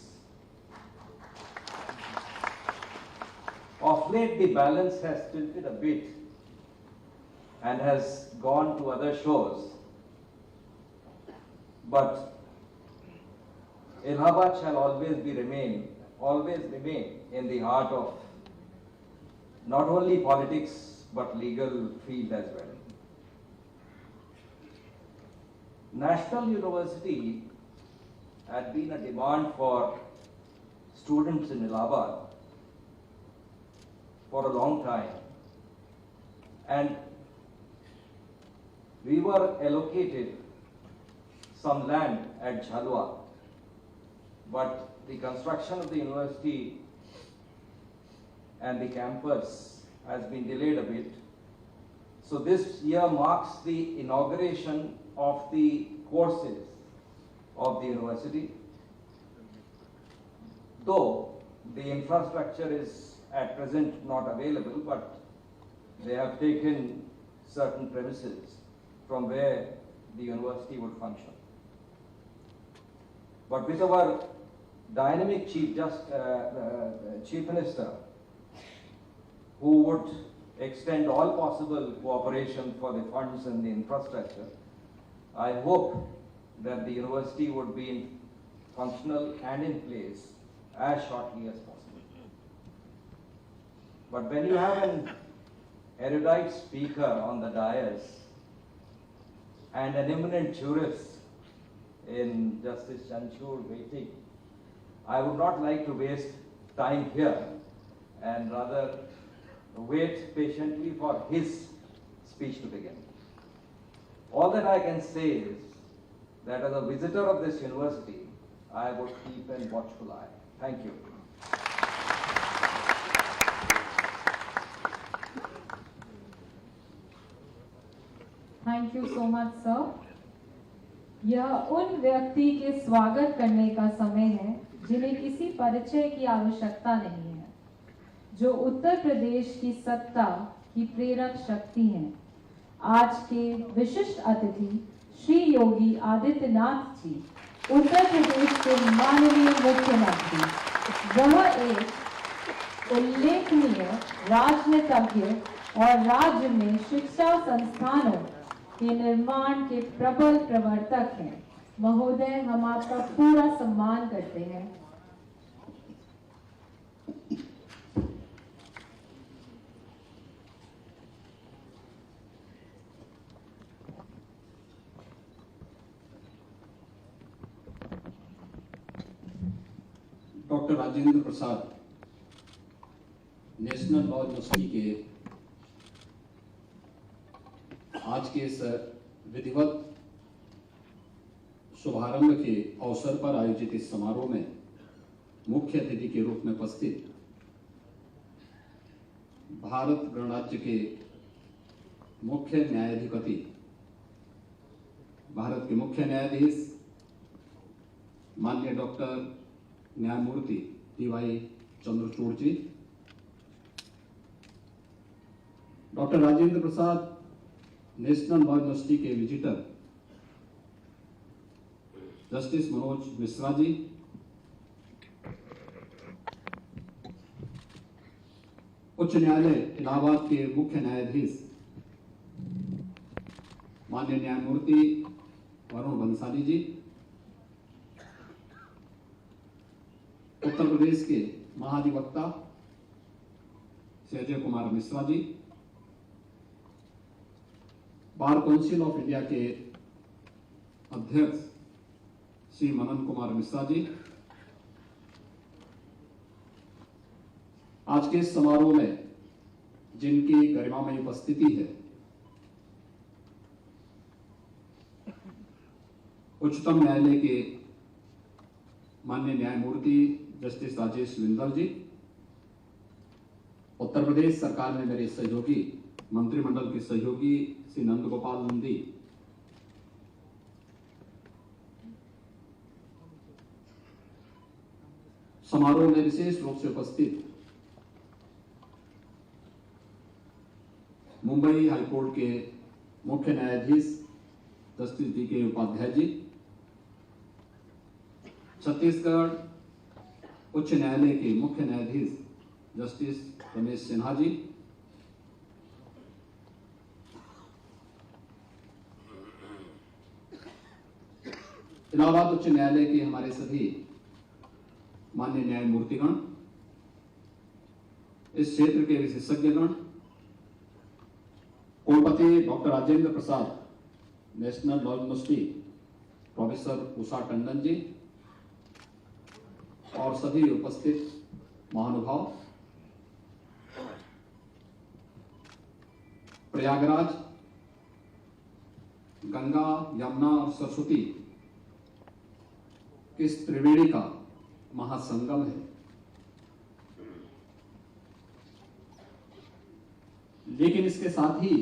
E: of late the balance has tilted a bit and has gone to other shores. But Allahabad shall always remain in the heart of not only politics but legal field as well. National University had been a demand for students in Allahabad for a long time, and we were allocated some land at Jhalua, but the construction of the university and the campus has been delayed a bit. So this year marks the inauguration of the courses of the university. Though the infrastructure is at present not available, but they have taken certain premises from where the university would function. But with our dynamic Chief Minister, who would extend all possible cooperation for the funds and the infrastructure, I hope that the university would be functional and in place as shortly as possible. But when you have an erudite speaker on the dais and an eminent jurist in Justice Chanchur waiting, I would not like to waste time here and rather wait patiently for his speech to begin. All that I can say is that as a visitor of this university, I would keep a watchful eye. Thank you.
A: Thank you so much, sir. यह उन व्यक्ति के स्वागत करने का समय है जिन्हें किसी परिचय की आवश्यकता नहीं है, जो उत्तर प्रदेश की सत्ता की प्रेरक शक्ति हैं। आज के विशिष्ट अतिथि श्री योगी आदित्यनाथ जी, उत्तर प्रदेश के माननीय मुख्यमंत्री। वह एक उल्लेखनीय राजनीतिज्ञ और राज्य में शिक्षा संस्थानों के निर्माण के प्रबल प्रवर्तक हैं। महोदय, हम आपका पूरा सम्मान करते हैं।
F: Doctor Rajendra Prasad national law university के आज के इस विधिवत शुभारंभ के अवसर पर आयोजित इस समारोह में मुख्य अतिथि के रूप में उपस्थित भारत गणराज्य के मुख्य न्यायाधिपति, भारत के मुख्य न्यायाधीश माननीय डॉक्टर न्यायमूर्ति डी.वाई. चंद्रचूड़ जी, doctor Rajendra Prasad national law university के विजिटर जस्टिस मनोज मिश्रा जी, उच्च न्यायालय इलाहाबाद के मुख्य न्यायाधीश माननीय न्यायमूर्ति वरुण बंसाली जी, उत्तर प्रदेश के महाधिवक्ता Shri Ajay Kumar Mishra ji, bar council of India के अध्यक्ष श्री मनन कुमार मिश्रा जी, आज के इस समारोह में जिनकी गरिमामयी उपस्थिति है, उच्चतम न्यायालय के माननीय न्यायमूर्ति जस्टिस राजेश विंदल जी, उत्तर प्रदेश सरकार में मेरे सहयोगी, मंत्रिमंडल के सहयोगी श्री नंद गोपाल नंदी, समारोह में विशेष रूप से उपस्थित मुंबई हाईकोर्ट के मुख्य न्यायाधीश जस्टिस डी.के. उपाध्याय जी, छत्तीसगढ़ उच्च न्यायालय के मुख्य न्यायाधीश जस्टिस रमेश सिन्हा जी, इलाहाबाद उच्च न्यायालय के हमारे सभी मान्य न्यायमूर्तिगण, इस क्षेत्र के विशेषज्ञगण, कुलपति doctor Rajendra Prasad, national law university, professor Usha Tandon ji और सभी उपस्थित महानुभाव, प्रयागराज गंगा, यमुना और सरस्वती इस त्रिवेणी का महासंगम है। लेकिन इसके साथ ही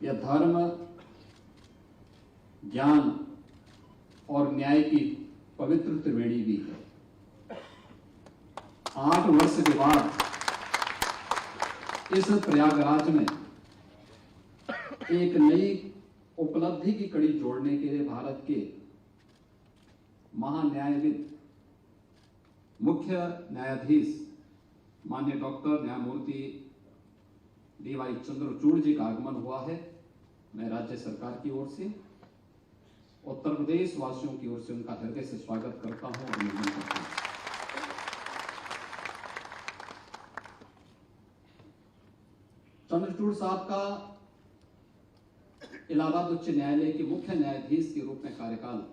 F: यह धर्म, ज्ञान और न्याय की पवित्र त्रिवेणी भी है। 8 वर्ष के बाद इस प्रयागराज में एक नई उपलब्धि की कड़ी जोड़ने के लिए भारत के महान्यायविद, मुख्य न्यायाधीश माननीय डॉक्टर न्यायमूर्ति डी.वाई. चंद्रचूड़ जी का आगमन हुआ है। मैं राज्य सरकार की ओर से, उत्तर प्रदेश वासियों की ओर से उनका हृदय से स्वागत करता हूं और अभिनंदन करता हूं। चंद्रचूड़ साहब का इलाहाबाद उच्च न्यायालय के मुख्य न्यायाधीश के रूप में कार्यकाल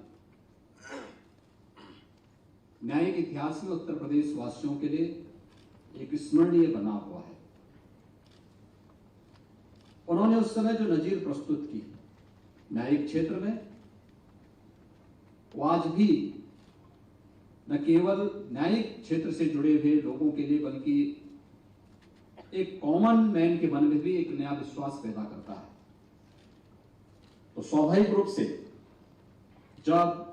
F: न्यायिक इतिहास में उत्तर प्रदेश वासियों के लिए एक स्मरणीय बना हुआ है। उन्होंने उस समय जो नजीर प्रस्तुत की न्यायिक क्षेत्र में, वो आज भी न केवल न्यायिक क्षेत्र से जुड़े हुए लोगों के लिए बल्कि एक कॉमन मैन के मन में भी एक नया विश्वास पैदा करता है। तो स्वाभाविक रूप से जब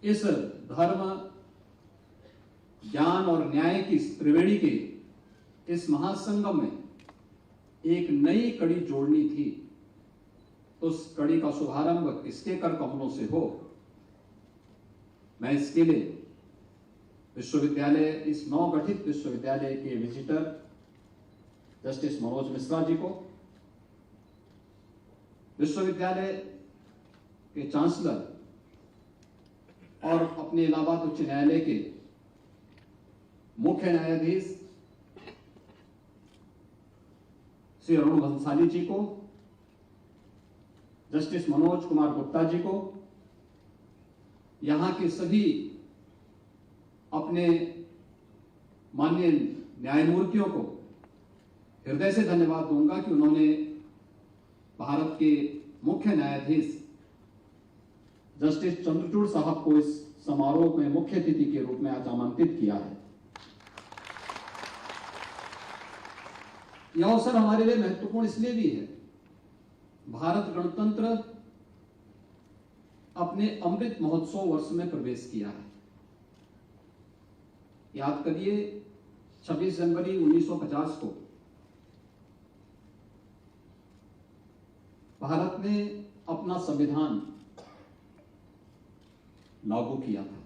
F: इस धर्म, ज्ञान और न्याय की त्रिवेणी के इस महासंगम में एक नई कड़ी जोड़नी थी, तो उस कड़ी का शुभारंभ किसके कर कमलों से हो। मैं इसके लिए विश्वविद्यालय, इस नवगठित विश्वविद्यालय के विजिटर जस्टिस मनोज मिश्रा जी को, विश्वविद्यालय के चांसलर और अपने इलाहाबाद उच्च न्यायालय के मुख्य न्यायाधीश श्री अरुण भंसाली जी को, जस्टिस मनोज कुमार गुप्ता जी को, यहां के सभी अपने माननीय न्यायमूर्तियों को हृदय से धन्यवाद दूंगा कि उन्होंने भारत के मुख्य न्यायाधीश जस्टिस चंद्रचूड़ साहब को इस समारोह में मुख्य अतिथि के रूप में आज आमंत्रित किया है। यह अवसर हमारे लिए महत्वपूर्ण इसलिए भी है, भारत गणतंत्र अपने अमृत महोत्सव वर्ष में प्रवेश किया है। याद करिए 26 जनवरी 1950 को भारत ने अपना संविधान लागू किया था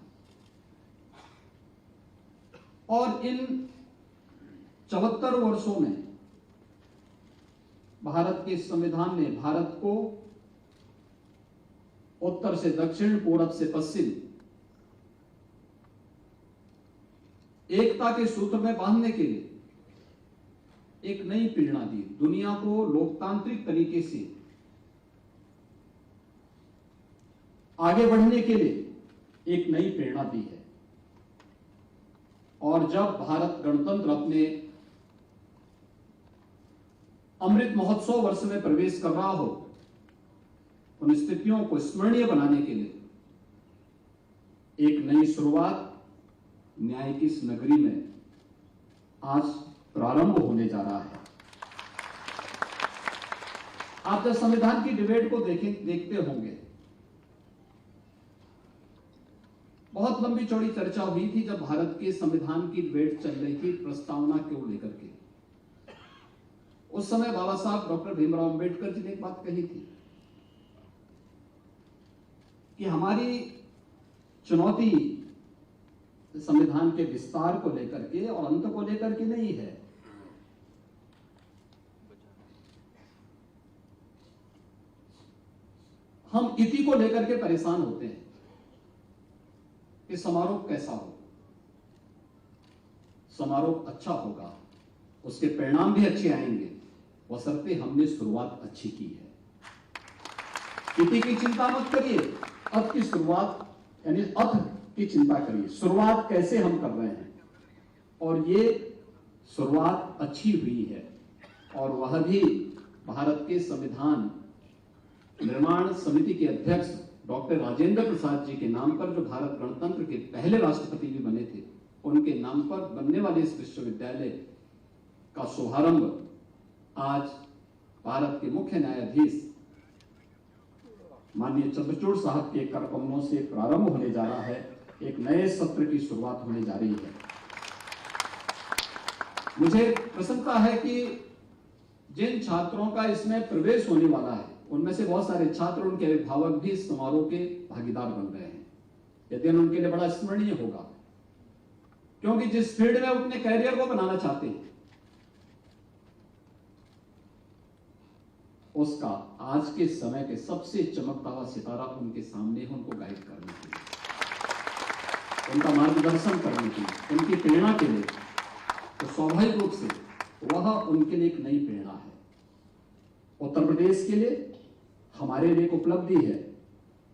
F: और इन 74 वर्षों में भारत के संविधान ने भारत को उत्तर से दक्षिण, पूरब से पश्चिम एकता के सूत्र में बांधने के लिए एक नई प्रेरणा दी। दुनिया को लोकतांत्रिक तरीके से आगे बढ़ने के लिए एक नई प्रेरणा दी है। और जब भारत गणतंत्र अपने अमृत महोत्सव वर्ष में प्रवेश कर रहा हो, उन स्थितियों को स्मरणीय बनाने के लिए एक नई शुरुआत न्याय की इस नगरी में आज प्रारंभ होने जा रहा है। आप जब संविधान की डिबेट को देखते होंगे, बहुत लंबी चौड़ी चर्चा हुई थी जब भारत के संविधान की डिबेट चल रही थी प्रस्तावना को लेकर के। उस समय बाबा साहब डॉक्टर भीमराव अंबेडकर जी ने एक बात कही थी कि हमारी चुनौती संविधान के विस्तार को लेकर के और अंत को लेकर के नहीं है। हम इति को लेकर के परेशान होते हैं कि समारोह कैसा हो, समारोह अच्छा होगा, उसके परिणाम भी अच्छे आएंगे, बशर्ते हमने शुरुआत अच्छी की है। इति की चिंता मत करिए, अत की शुरुआत यानी अथ की चिंता करिए, शुरुआत कैसे हम कर रहे हैं। और ये शुरुआत अच्छी हुई है, और वह भी भारत के संविधान निर्माण समिति के अध्यक्ष डॉक्टर राजेंद्र प्रसाद जी के नाम पर, जो भारत गणतंत्र के पहले राष्ट्रपति भी बने थे, उनके नाम पर बनने वाले इस विश्वविद्यालय का शुभारंभ आज भारत के मुख्य न्यायाधीश माननीय चंद्रचूड़ साहब के कर कमलों से प्रारंभ होने जा रहा है। एक नए सत्र की शुरुआत होने जा रही है। मुझे प्रसन्नता है कि जिन छात्रों का इसमें प्रवेश होने वाला है, उनमें से बहुत सारे छात्र, उनके अभिभावक भी इस समारोह के भागीदार बन रहे हैं। यह दिन उनके लिए बड़ा स्मरणीय होगा, क्योंकि जिस फील्ड में अपने कैरियर को बनाना चाहते हैं, उसका आज के समय के सबसे चमकता हुआ सितारा उनके सामने है, उनको गाइड करने के लिए, उनका मार्गदर्शन करने के लिए, उनकी प्रेरणा के लिए। तो स्वाभाविक रूप से वह उनके लिए एक नई प्रेरणा है। उत्तर प्रदेश के लिए, हमारे लिए एक उपलब्धि है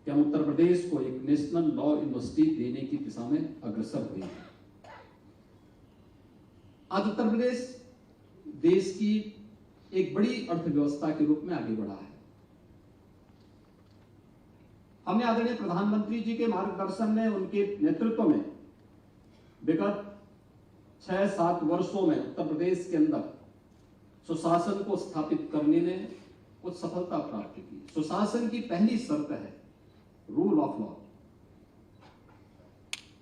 F: कि हम उत्तर प्रदेश को एक नेशनल लॉ यूनिवर्सिटी देने की दिशा में अग्रसर हुए हैं। आज उत्तर प्रदेश देश की एक बड़ी अर्थव्यवस्था के रूप में आगे बढ़ा है। हमने आदरणीय प्रधानमंत्री जी के मार्गदर्शन में, उनके नेतृत्व में विगत 6-7 वर्षों में उत्तर प्रदेश के अंदर सुशासन को स्थापित करने में कुछ सफलता प्राप्त की। सुशासन की पहली शर्त है रूल ऑफ लॉ,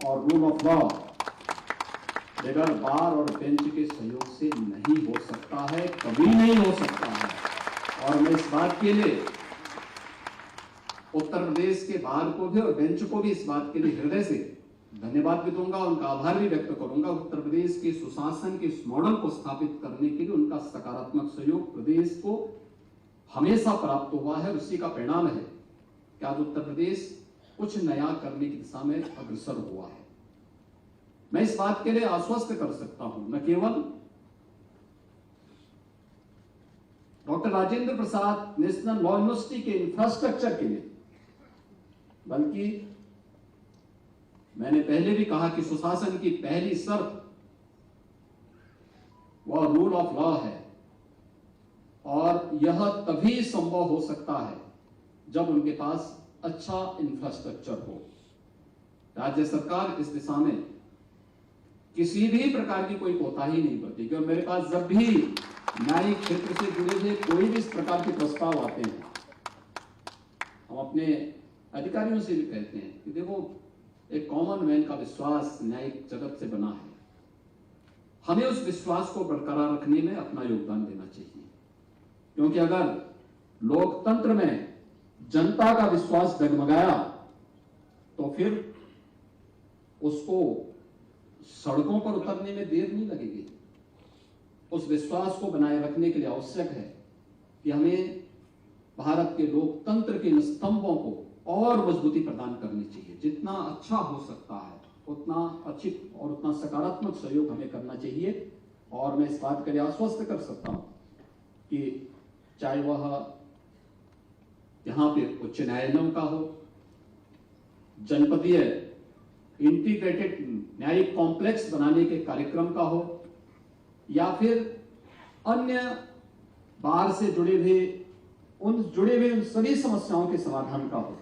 F: और रूल ऑफ लॉ बगैर बार और बेंच के सहयोग से नहीं हो सकता है, कभी नहीं हो सकता है। और मैं इस बात के लिए उत्तर प्रदेश के बार को भी और बेंच को भी इस बात के लिए हृदय से धन्यवाद भी दूंगा, उनका आभार भी व्यक्त करूंगा। उत्तर प्रदेश के सुशासन के इस मॉडल को स्थापित करने के लिए उनका सकारात्मक सहयोग प्रदेश को हमेशा प्राप्त हुआ है। उसी का परिणाम है कि आज उत्तर प्रदेश कुछ नया करने की दिशा में अग्रसर हुआ है। मैं इस बात के लिए आश्वस्त कर सकता हूं, न केवल doctor Rajendra Prasad national law university के इंफ्रास्ट्रक्चर के लिए, बल्कि मैंने पहले भी कहा कि सुशासन की पहली शर्त वह रूल ऑफ लॉ है, और यह तभी संभव हो सकता है जब उनके पास अच्छा इंफ्रास्ट्रक्चर हो। राज्य सरकार इस दिशा में किसी भी प्रकार की कोई कोताही नहीं बरती, क्योंकि मेरे पास जब भी न्यायिक क्षेत्र से जुड़े हुए कोई भी इस प्रकार के प्रस्ताव आते हैं, हम अपने अधिकारियों से भी कहते हैं कि देखो, एक कॉमन मैन का विश्वास न्यायिक जगत से बना है, हमें उस विश्वास को बरकरार रखने में अपना योगदान देना चाहिए। क्योंकि अगर लोकतंत्र में जनता का विश्वास डगमगाया तो फिर उसको सड़कों पर उतरने में देर नहीं लगेगी। उस विश्वास को बनाए रखने के लिए आवश्यक है कि हमें भारत के लोकतंत्र के इन स्तंभों को और मजबूती प्रदान करनी चाहिए। जितना अच्छा हो सकता है उतना अच्छी और उतना सकारात्मक सहयोग हमें करना चाहिए। और मैं इस बात के लिए आश्वस्त कर सकता हूं कि चाहे वह यहाँ पे उच्च न्यायालयों का हो, जनपदीय इंटीग्रेटेड न्यायिक कॉम्प्लेक्स बनाने के कार्यक्रम का हो, या फिर अन्य बार से जुड़े हुए उन सभी समस्याओं के समाधान का हो।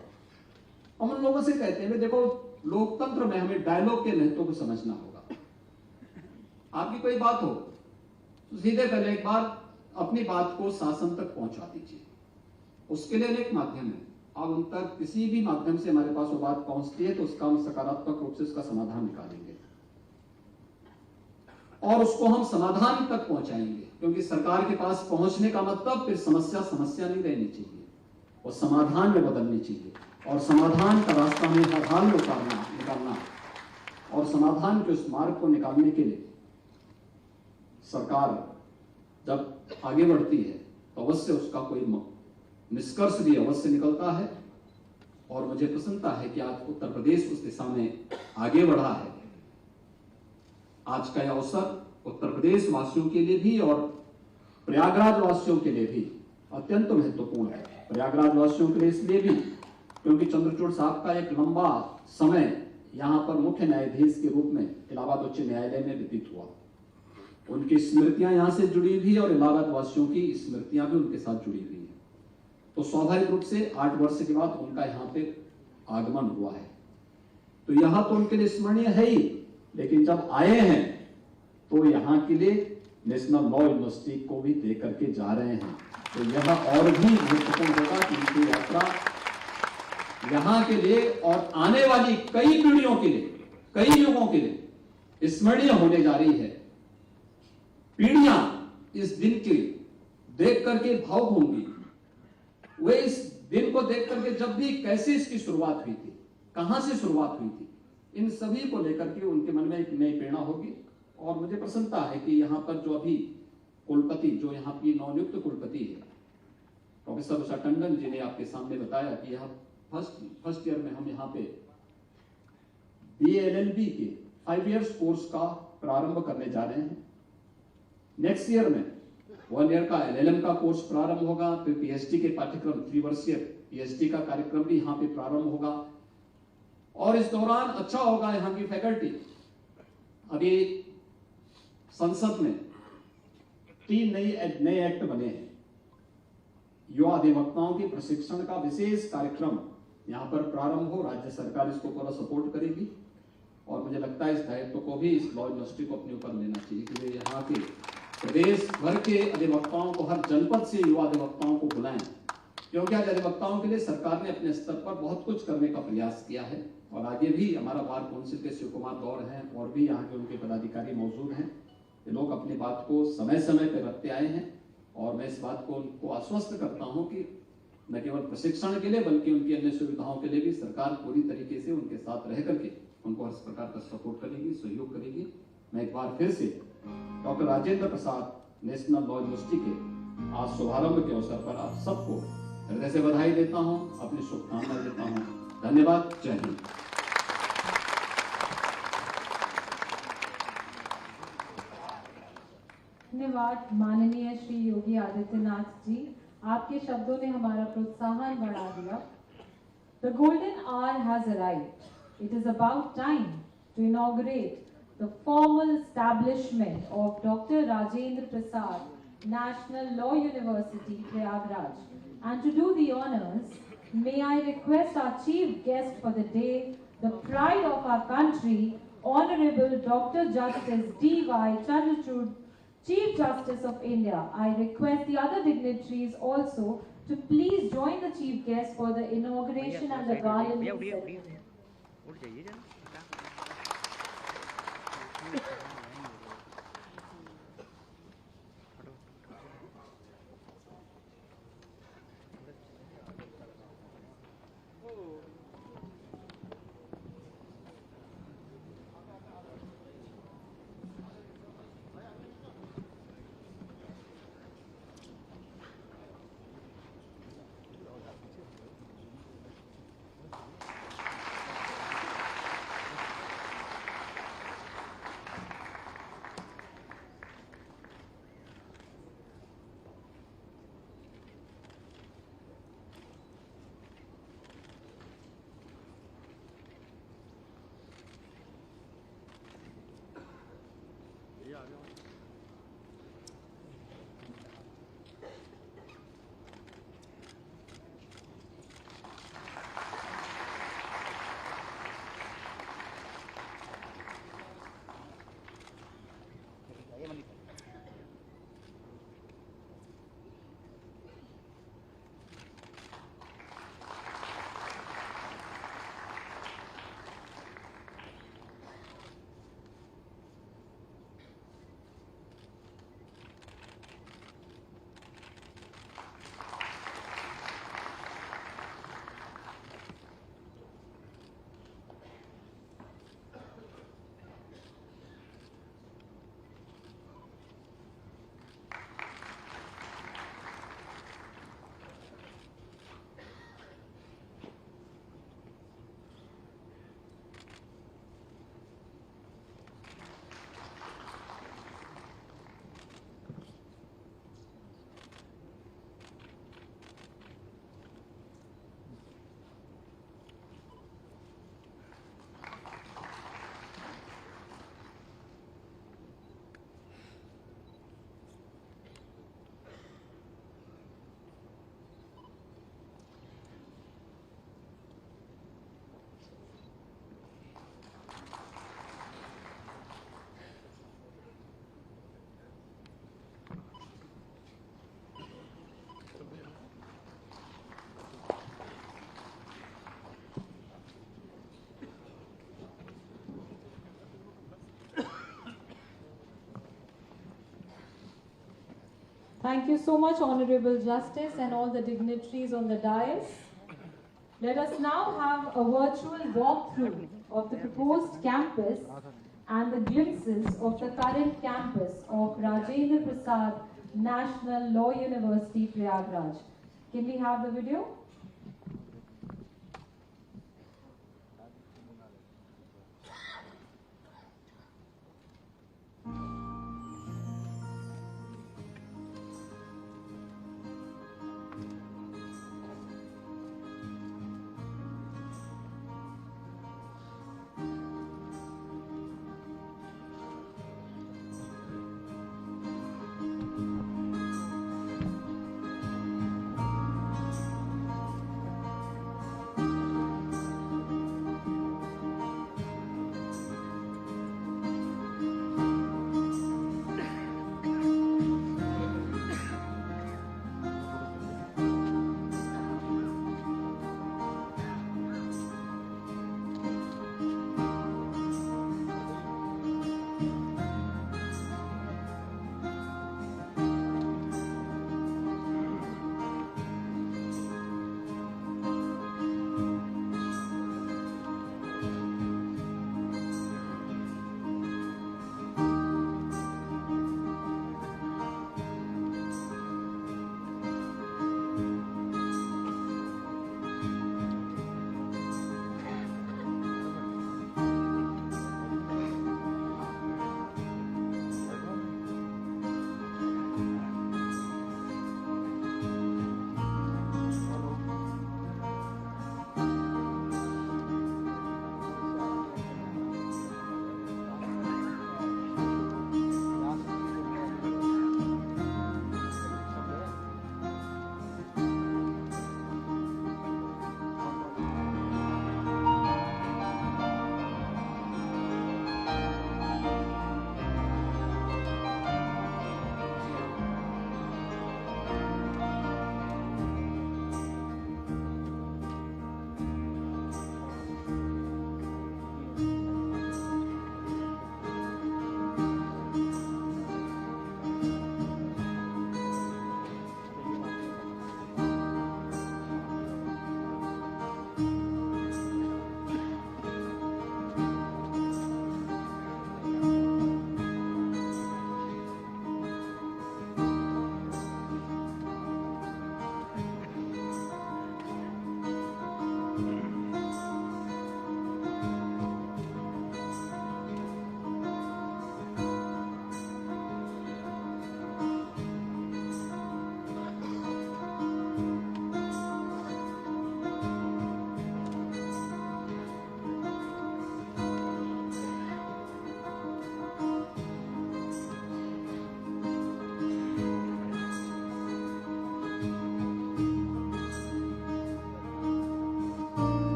F: हम उन लोगों से कहते हैं, देखो, लोकतंत्र में हमें डायलॉग के महत्व को समझना होगा। आपकी कोई बात हो तो सीधे पहले एक बार अपनी बात को शासन तक पहुंचा दीजिए। उसके लिए अनेक माध्यम है, अब उन तक किसी भी माध्यम से हमारे पास वो बात पहुंचती है तो उसका हम सकारात्मक रूप से उसका समाधान निकालेंगे और उसको हम समाधान तक पहुंचाएंगे। क्योंकि सरकार के पास पहुंचने का मतलब फिर समस्या नहीं रहनी चाहिए, वो समाधान में बदलनी चाहिए, और समाधान का रास्ता में हर हाल में निकालना। और समाधान के उस मार्ग को निकालने के लिए सरकार जब आगे बढ़ती है तो अवश्य उसका कोई निष्कर्ष भी अवश्य निकलता है। और मुझे प्रसन्नता है कि आज उत्तर प्रदेश उस दिशा में आगे बढ़ा है। आज का यह अवसर उत्तर प्रदेश वासियों के लिए भी और प्रयागराज वासियों के लिए भी अत्यंत महत्वपूर्ण है। प्रयागराज वासियों के लिए इसलिए भी क्योंकि चंद्रचूड़ साहब का एक लंबा समय यहाँ पर मुख्य न्यायाधीश के रूप में इलाहाबाद उच्च न्यायालय में व्यतीत हुआ। उनकी स्मृतियां यहाँ से जुड़ी हुई और इलाहाबाद वासियों की स्मृतियां भी उनके साथ जुड़ी हुई हैं। तो स्वाभाविक रूप से 8 वर्ष के बाद उनका यहाँ पे आगमन हुआ है। तो यहाँ तो उनके लिए स्मरणीय है ही, लेकिन जब आए हैं तो यहाँ के लिए नेशनल लॉ यूनिवर्सिटी को भी दे करके जा रहे हैं। तो यह और भी महत्वपूर्ण होगा कि उनकी यात्रा यहाँ के लिए और आने वाली कई पीढ़ियों के लिए, कई युगों के लिए स्मरणीय होने जा रही है। पीढ़ियां इस दिन के देख करके भावुक होंगी। वे इस दिन को देख करके जब भी कैसे इसकी शुरुआत हुई थी, कहां से शुरुआत हुई थी, इन सभी को लेकर के उनके मन में एक नई प्रेरणा होगी। और मुझे प्रसन्नता है कि यहाँ पर जो अभी कुलपति, जो यहाँ की नवनियुक्त कुलपति है प्रोफेसर उषा टंडन जी ने आपके सामने बताया कि यह फर्स्ट ईयर में हम यहाँ पे BA-LLB के 5 इयर्स कोर्स का प्रारंभ करने जा रहे हैं। नेक्स्ट ईयर में 1 ईयर का LLM का कोर्स प्रारंभ होगा। फिर PhD के पाठ्यक्रम 3 वर्षीय PhD का कार्यक्रम भी यहाँ पे प्रारंभ होगा। और इस दौरान अच्छा होगा यहाँ की फैकल्टी। अभी संसद में 3 नए एक्ट बने हैं। युवा अधिवक्ताओं के प्रशिक्षण का विशेष कार्यक्रम यहाँ पर प्रारंभ हो। राज्य सरकार इसको पूरा सपोर्ट करेगी और मुझे लगता है इस दायित्व को भी इस लॉ यूनिवर्सिटी को अपने ऊपर लेना चाहिए कि वे यहाँ के प्रदेश भर के अधिवक्ताओं को, हर जनपद से युवा अधिवक्ताओं को बुलाएं, क्योंकि आज अधिवक्ताओं के लिए सरकार ने अपने स्तर पर बहुत कुछ करने का प्रयास किया है। और आगे भी हमारा बार काउंसिल के शिव कुमार गौर हैं और भी यहाँ के उनके पदाधिकारी मौजूद हैं। ये लोग अपनी बात को समय समय पर रखते आए हैं और मैं इस बात को उनको आश्वस्त करता हूँ कि न केवल प्रशिक्षण के लिए बल्कि उनकी अन्य सुविधाओं के लिए भी सरकार पूरी तरीके से उनके साथ रह करके उनको हर प्रकार का सपोर्ट करेगी, सहयोग करेगी। मैं एक बार फिर से doctor Rajendra Prasad national law university के आज शुभारंभ के अवसर पर आप सबको हृदय से बधाई देता हूं, अपनी शुभकामनाएं देता हूं। धन्यवाद। जय हिंद।
A: धन्यवाद माननीय श्री योगी आदित्यनाथ जी, आपके शब्दों ने हमारा प्रोत्साहन बढ़ा दिया। The golden hour has arrived. It is about time to inaugurate the formal establishment of Dr. Rajendra Prasad National Law University, Prayagraj. And to do the honors, may I request our chief guest for the day, the pride of our country, Honorable Dr. Justice D.Y. Chandrachud, Chief Justice of India. I request the other dignitaries also to please join the chief guest for the inauguration and the garland ceremony. Thank you so much, Honorable Justice, and all the dignitaries on the dais. Let us now have a virtual walkthrough of the proposed campus and the glimpses of the current campus of Rajendra Prasad National Law University, Prayagraj. Can we have the video?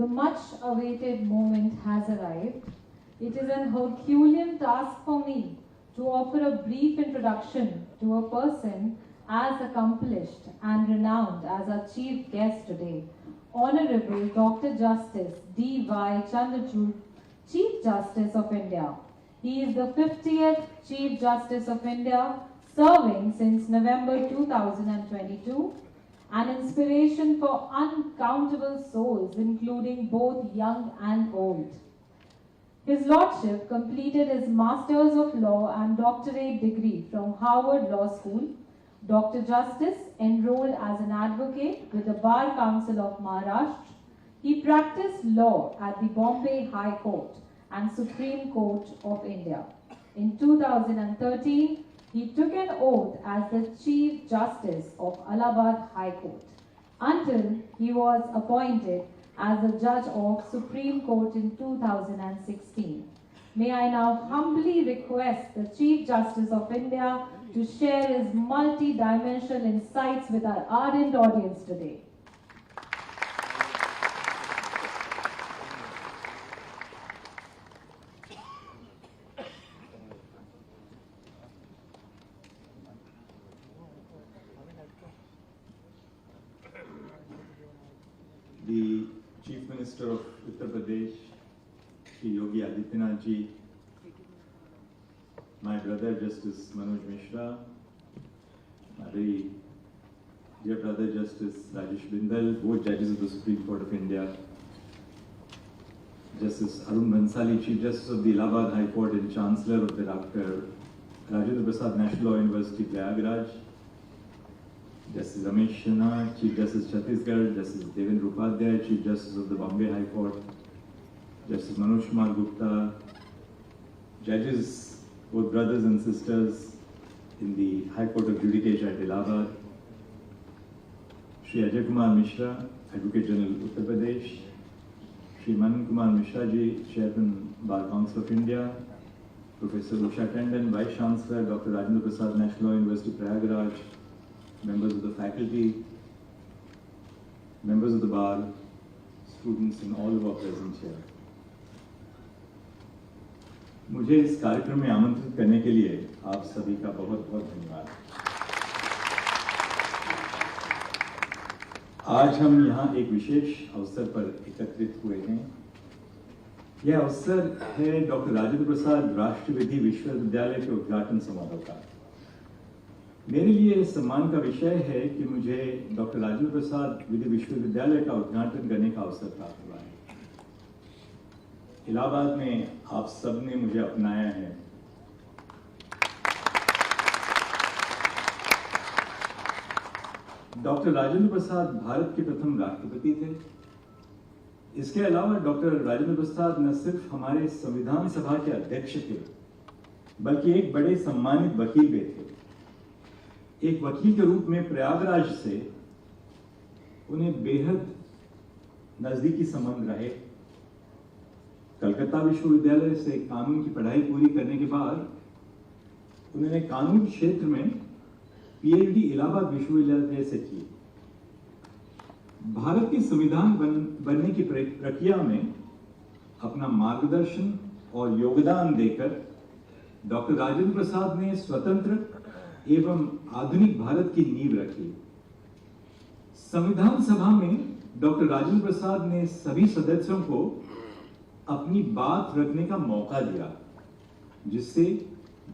A: the much-awaited moment has arrived. It is an Herculean task for me to offer a brief introduction to a person as accomplished and renowned as our chief guest today, Honorable Dr. Justice D.Y. Chandrachud, Chief Justice of India. He is the 50th Chief Justice of India, serving since November 2022, an inspiration for uncountable souls, including both young and old. His Lordship completed his Masters of Law and Doctorate degree from Harvard Law School. Dr. Justice enrolled as an advocate with the Bar Council of Maharashtra. He practiced law at the Bombay High Court and Supreme Court of India. In 2013, he took an oath as the Chief Justice of Allahabad High Court until he was appointed as the Judge of Supreme Court in 2016. May I now humbly request the Chief Justice of India to share his multi-dimensional insights with our ardent audience today.
G: The Chief Minister of Uttar Pradesh, Shri Yogi Adityanath ji, my brother Justice Manoj Mishra, my very dear brother Justice Rajesh Bindal, both judges of the Supreme Court of India, Justice Arun Bhansali, Chief Justice of the Allahabad High Court and Chancellor of the Dr. Rajendra Prasad National Law University, Prayagraj, Justice Ramesh Sinha, Chief Justice Chhattisgarh, Justice Devendra Upadhyay, Chief Justice of the Bombay High Court, Justice Manoj Kumar Gupta, judges, both brothers and sisters in the High Court of Judicature at Allahabad, Shri Ajay Kumar Mishra, Advocate General Uttar Pradesh, Shri Manan Kumar Mishra ji, Chairman Bar Council of India, Professor Usha Tandon, Vice Chancellor, Dr. Rajendra Prasad National Law University, Prayagraj, members of the faculty, members of the bar, students and all who are present here. मुझे इस कार्यक्रम में आमंत्रित करने के लिए आप सभी का बहुत बहुत धन्यवाद। आज हम यहाँ एक विशेष अवसर पर एकत्रित हुए हैं। यह अवसर है डॉक्टर राजेंद्र प्रसाद राष्ट्रीय विधि विश्वविद्यालय के उद्घाटन समारोह का। मेरे लिए इस सम्मान का विषय है कि मुझे डॉक्टर राजेंद्र प्रसाद विधि विश्वविद्यालय का उद्घाटन करने का अवसर प्राप्त हुआ है। इलाहाबाद में आप सब ने मुझे अपनाया है। डॉक्टर राजेंद्र प्रसाद भारत के प्रथम राष्ट्रपति थे। इसके अलावा डॉक्टर राजेंद्र प्रसाद न सिर्फ हमारे संविधान सभा के अध्यक्ष थे, बल्कि एक बड़े सम्मानित वकील भी थे। एक वकील के रूप में प्रयागराज से उन्हें बेहद नजदीकी संबंध रहे। कलकत्ता विश्वविद्यालय से कानून की पढ़ाई पूरी करने के बाद उन्होंने कानून क्षेत्र में पीएचडी इलाहाबाद विश्वविद्यालय से की। भारत के संविधान बनने की प्रक्रिया में अपना मार्गदर्शन और योगदान देकर डॉक्टर राजेंद्र प्रसाद ने स्वतंत्र एवं आधुनिक भारत की नींव रखी। संविधान सभा में डॉक्टर राजेंद्र प्रसाद ने सभी सदस्यों को अपनी बात रखने का मौका दिया, जिससे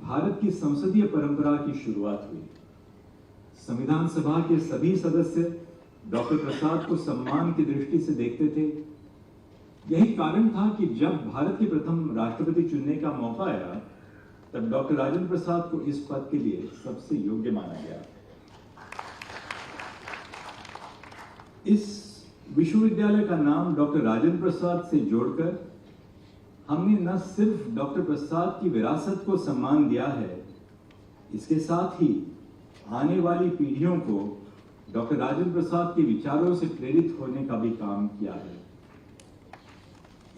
G: भारत की संसदीय परंपरा की शुरुआत हुई। संविधान सभा के सभी सदस्य डॉक्टर प्रसाद को सम्मान की दृष्टि से देखते थे। यही कारण था कि जब भारत के प्रथम राष्ट्रपति चुनने का मौका आया, तब डॉक्टर राजेंद्र प्रसाद को इस पद के लिए सबसे योग्य माना गया। इस विश्वविद्यालय का नाम डॉक्टर राजेंद्र प्रसाद से जोड़कर हमने न सिर्फ डॉक्टर प्रसाद की विरासत को सम्मान दिया है, इसके साथ ही आने वाली पीढ़ियों को डॉक्टर राजेंद्र प्रसाद के विचारों से प्रेरित होने का भी काम किया है।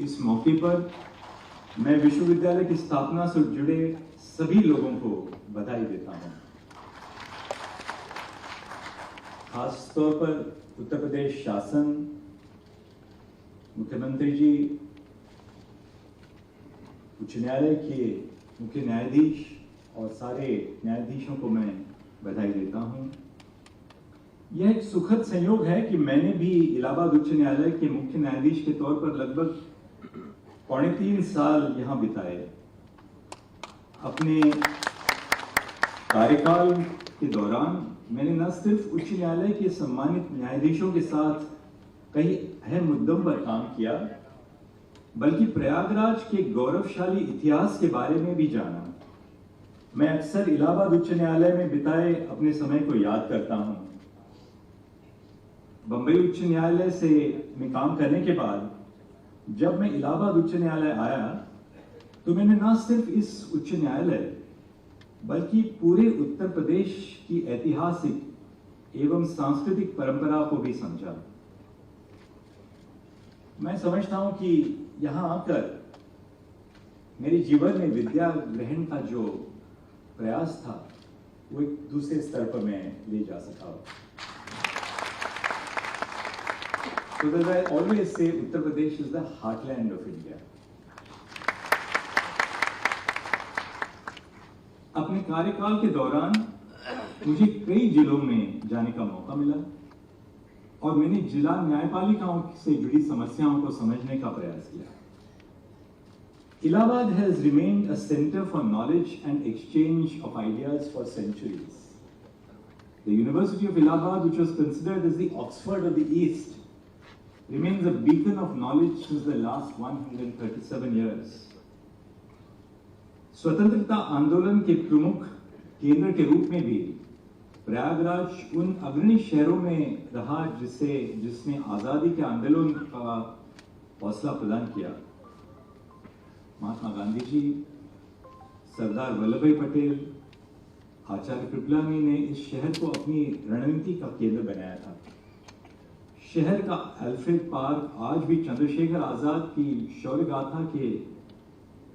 G: इस मौके पर मैं विश्वविद्यालय की स्थापना से जुड़े सभी लोगों को बधाई देता हूं। खास तौर पर उत्तर प्रदेश शासन, मुख्यमंत्री जी, उच्च न्यायालय के मुख्य न्यायाधीश और सारे न्यायाधीशों को मैं बधाई देता हूं। यह एक सुखद संयोग है कि मैंने भी इलाहाबाद उच्च न्यायालय के मुख्य न्यायाधीश के तौर पर लगभग 3.25 साल यहां बिताए। अपने कार्यकाल के दौरान मैंने न सिर्फ उच्च न्यायालय के सम्मानित न्यायाधीशों के साथ कई अहम मुद्दों पर काम किया, बल्कि प्रयागराज के गौरवशाली इतिहास के बारे में भी जाना। मैं अक्सर इलाहाबाद उच्च न्यायालय में बिताए अपने समय को याद करता हूं। बंबई उच्च न्यायालय से में काम करने के बाद जब मैं इलाहाबाद उच्च न्यायालय आया तो मैंने न सिर्फ इस उच्च न्यायालय बल्कि पूरे उत्तर प्रदेश की ऐतिहासिक एवं सांस्कृतिक परंपरा को भी समझा। मैं समझता हूं कि यहां आकर मेरे जीवन में विद्या ग्रहण का जो प्रयास था वो एक दूसरे स्तर पर मैं ले जा सका। So that I always say Uttar Pradesh is the heartland of India. अपने कार्यकाल के दौरान मुझे कई जिलों में जाने का मौका मिला और मैंने जिला न्यायपालिकाओं से जुड़ी समस्याओं को समझने का प्रयास किया। Allahabad has remained a center for knowledge and exchange of ideas for centuries. The University of Allahabad, which was considered as the Oxford of the East, remains a beacon of knowledge since the last 137 years. स्वतंत्रता आंदोलन के प्रमुख केंद्र के रूप में भी प्रयागराज उन अग्रणी शहरों में रहा जिसने आजादी के आंदोलन का हौसला प्रदान किया। महात्मा गांधी जी, सरदार वल्लभ भाई पटेल, आचार्य कृपलानी ने इस शहर को अपनी रणनीति का केंद्र बनाया था। शहर का अल्फ्रेड पार्क आज भी चंद्रशेखर आजाद की शौर्य गाथा के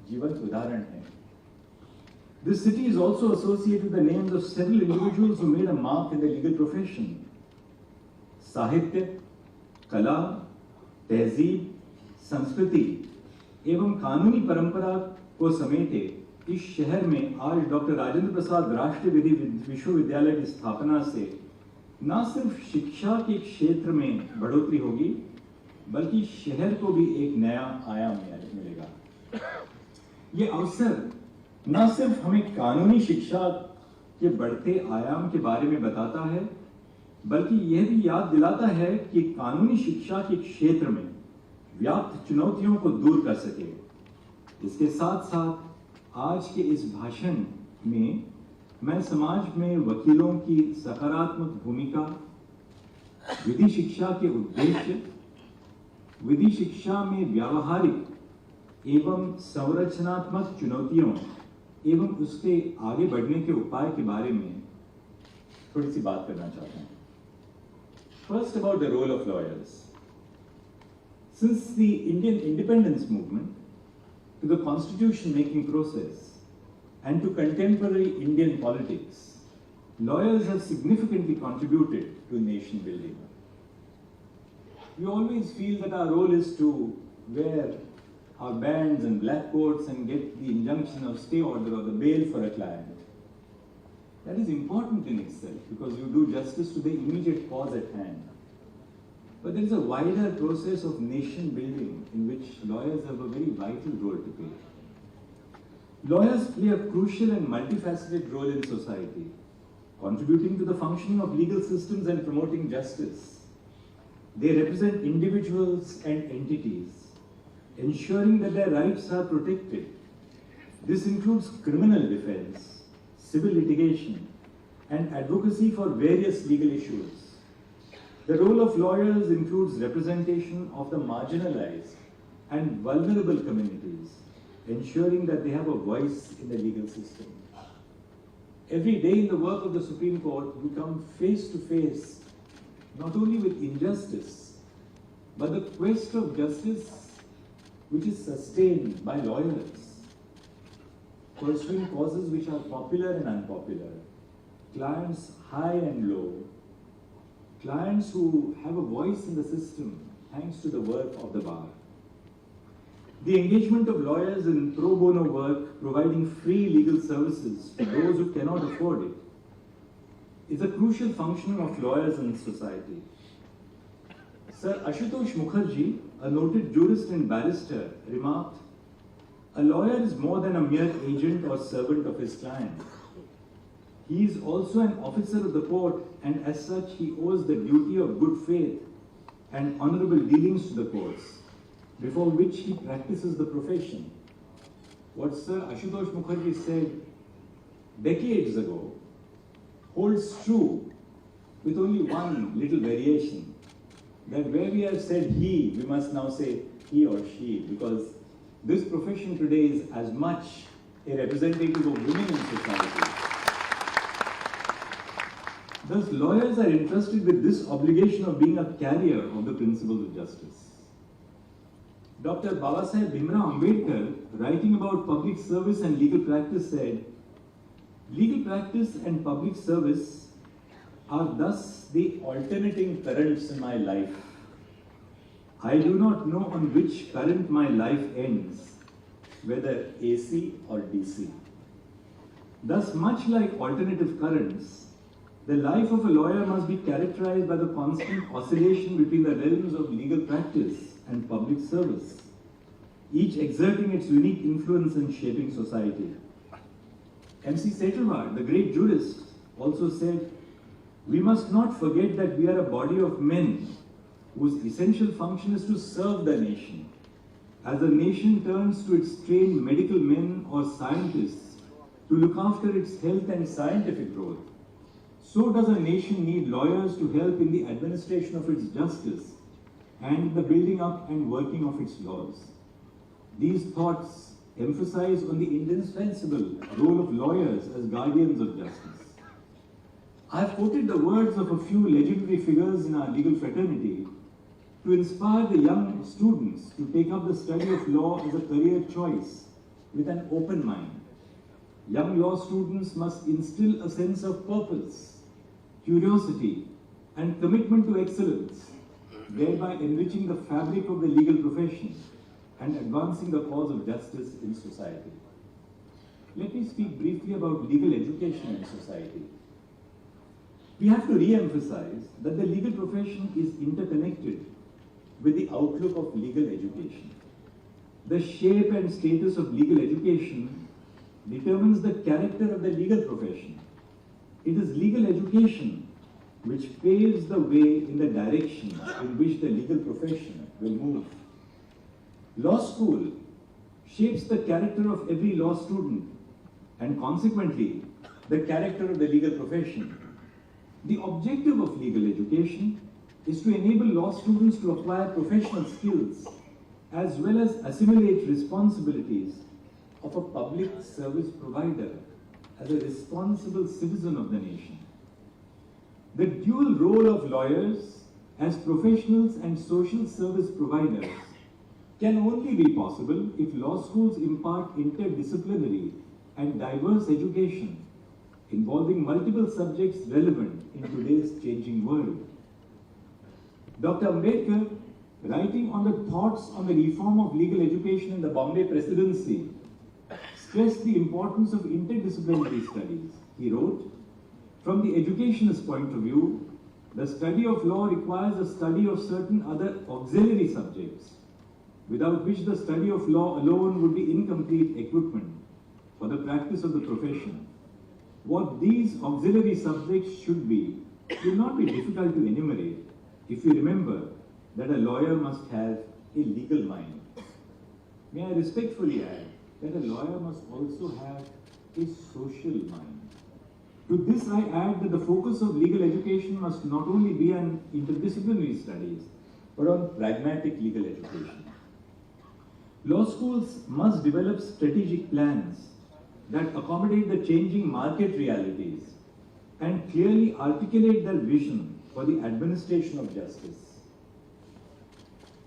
G: जीवंत उदाहरण है। This city is also associated with the names of several individuals who made a mark in the legal profession. साहित्य, कला, तहजीब, संस्कृति एवं कानूनी परंपरा को समेटे इस शहर में आज डॉक्टर राजेंद्र प्रसाद राष्ट्रीय विधि विश्वविद्यालय की स्थापना से न सिर्फ शिक्षा के क्षेत्र में बढ़ोतरी होगी, बल्कि शहर को भी एक नया आयाम मिलेगा। ये अवसर न सिर्फ हमें कानूनी शिक्षा के बढ़ते आयाम के बारे में बताता है, बल्कि यह भी याद दिलाता है कि कानूनी शिक्षा के क्षेत्र में व्याप्त चुनौतियों को दूर कर सके। इसके साथ साथ आज के इस भाषण में मैं समाज में वकीलों की सकारात्मक भूमिका, विधि शिक्षा के उद्देश्य, विधि शिक्षा में व्यावहारिक एवं संरचनात्मक चुनौतियों एवं उसके आगे बढ़ने के उपाय के बारे में थोड़ी सी बात करना चाहता हूं। First, about the role of lawyers. Since the Indian independence movement to the constitution making process and to contemporary Indian politics, lawyers have significantly contributed to nation building. We always feel that our role is to wear our bands and black coats and get the injunction of stay order or the bail for a client. That is important in itself because you do justice to the immediate cause at hand. But there is a wider process of nation building in which lawyers have a very vital role to play. Lawyers play a crucial and multifaceted role in society, contributing to the functioning of legal systems and promoting justice. They represent individuals and entities, ensuring that their rights are protected. This includes criminal defense, civil litigation, and advocacy for various legal issues. The role of lawyers includes representation of the marginalized and vulnerable communities, ensuring that they have a voice in the legal system. Every day in the work of the Supreme Court, we come face to face not only with injustice, but the quest of justice which is sustained by lawyers, pursuing causes which are popular and unpopular, clients high and low, clients who have a voice in the system thanks to the work of the bar. The engagement of lawyers in pro bono work, providing free legal services to those who cannot afford it, is a crucial function of lawyers in society. Sir Ashutosh Mukherjee, a noted jurist and barrister, remarked, "A lawyer is more than a mere agent or servant of his client. He is also an officer of the court, and as such he owes the duty of good faith and honorable dealings to the courts, before which he practices the profession." What Sir Ashutosh Mukherjee said decades ago holds true, with only one little variation, that where we have said he, we must now say he or she, because this profession today is as much a representative of women in society. Thus, lawyers are entrusted with this obligation of being a carrier of the principles of justice. Dr. Babasaheb Bhimrao Ambedkar, writing about public service and legal practice, said, "Legal practice and public service are thus the alternating currents in my life. I do not know on which current my life ends, whether AC or DC." Thus, much like alternative currents, the life of a lawyer must be characterized by the constant oscillation between the realms of legal practice and public service, each exerting its unique influence in shaping society. M.C. Setalvad, the great jurist, also said, "We must not forget that we are a body of men whose essential function is to serve the nation. As the nation turns to its trained medical men or scientists to look after its health and scientific growth, so does a nation need lawyers to help in the administration of its justice and the building up and working of its laws." These thoughts emphasize on the indispensable role of lawyers as guardians of justice. I have quoted the words of a few legendary figures in our legal fraternity to inspire the young students to take up the study of law as a career choice with an open mind. Young law students must instill a sense of purpose, curiosity, and commitment to excellence, thereby enriching the fabric of the legal profession and advancing the cause of justice in society. Let me speak briefly about legal education in society. We have to re-emphasize that the legal profession is interconnected with the outlook of legal education. The shape and status of legal education determines the character of the legal profession. It is legal education which paves the way in the direction in which the legal profession will move. Law school shapes the character of every law student and consequently the character of the legal profession. The objective of legal education is to enable law students to acquire professional skills as well as assimilate responsibilities of a public service provider as a responsible citizen of the nation. The dual role of lawyers as professionals and social service providers can only be possible if law schools impart interdisciplinary and diverse education involving multiple subjects relevant in today's changing world. Dr. Ambedkar, writing on the thoughts on the reform of legal education in the Bombay Presidency, stressed the importance of interdisciplinary studies. He wrote, "From the educationist point of view, the study of law requires a study of certain other auxiliary subjects, without which the study of law alone would be incomplete equipment for the practice of the profession. What these auxiliary subjects should be will not be difficult to enumerate if you remember that a lawyer must have a legal mind. May I respectfully add that a lawyer must also have a social mind. To this I add that the focus of legal education must not only be on interdisciplinary studies, but on pragmatic legal education. Law schools must develop strategic plans that accommodate the changing market realities and clearly articulate their vision for the administration of justice.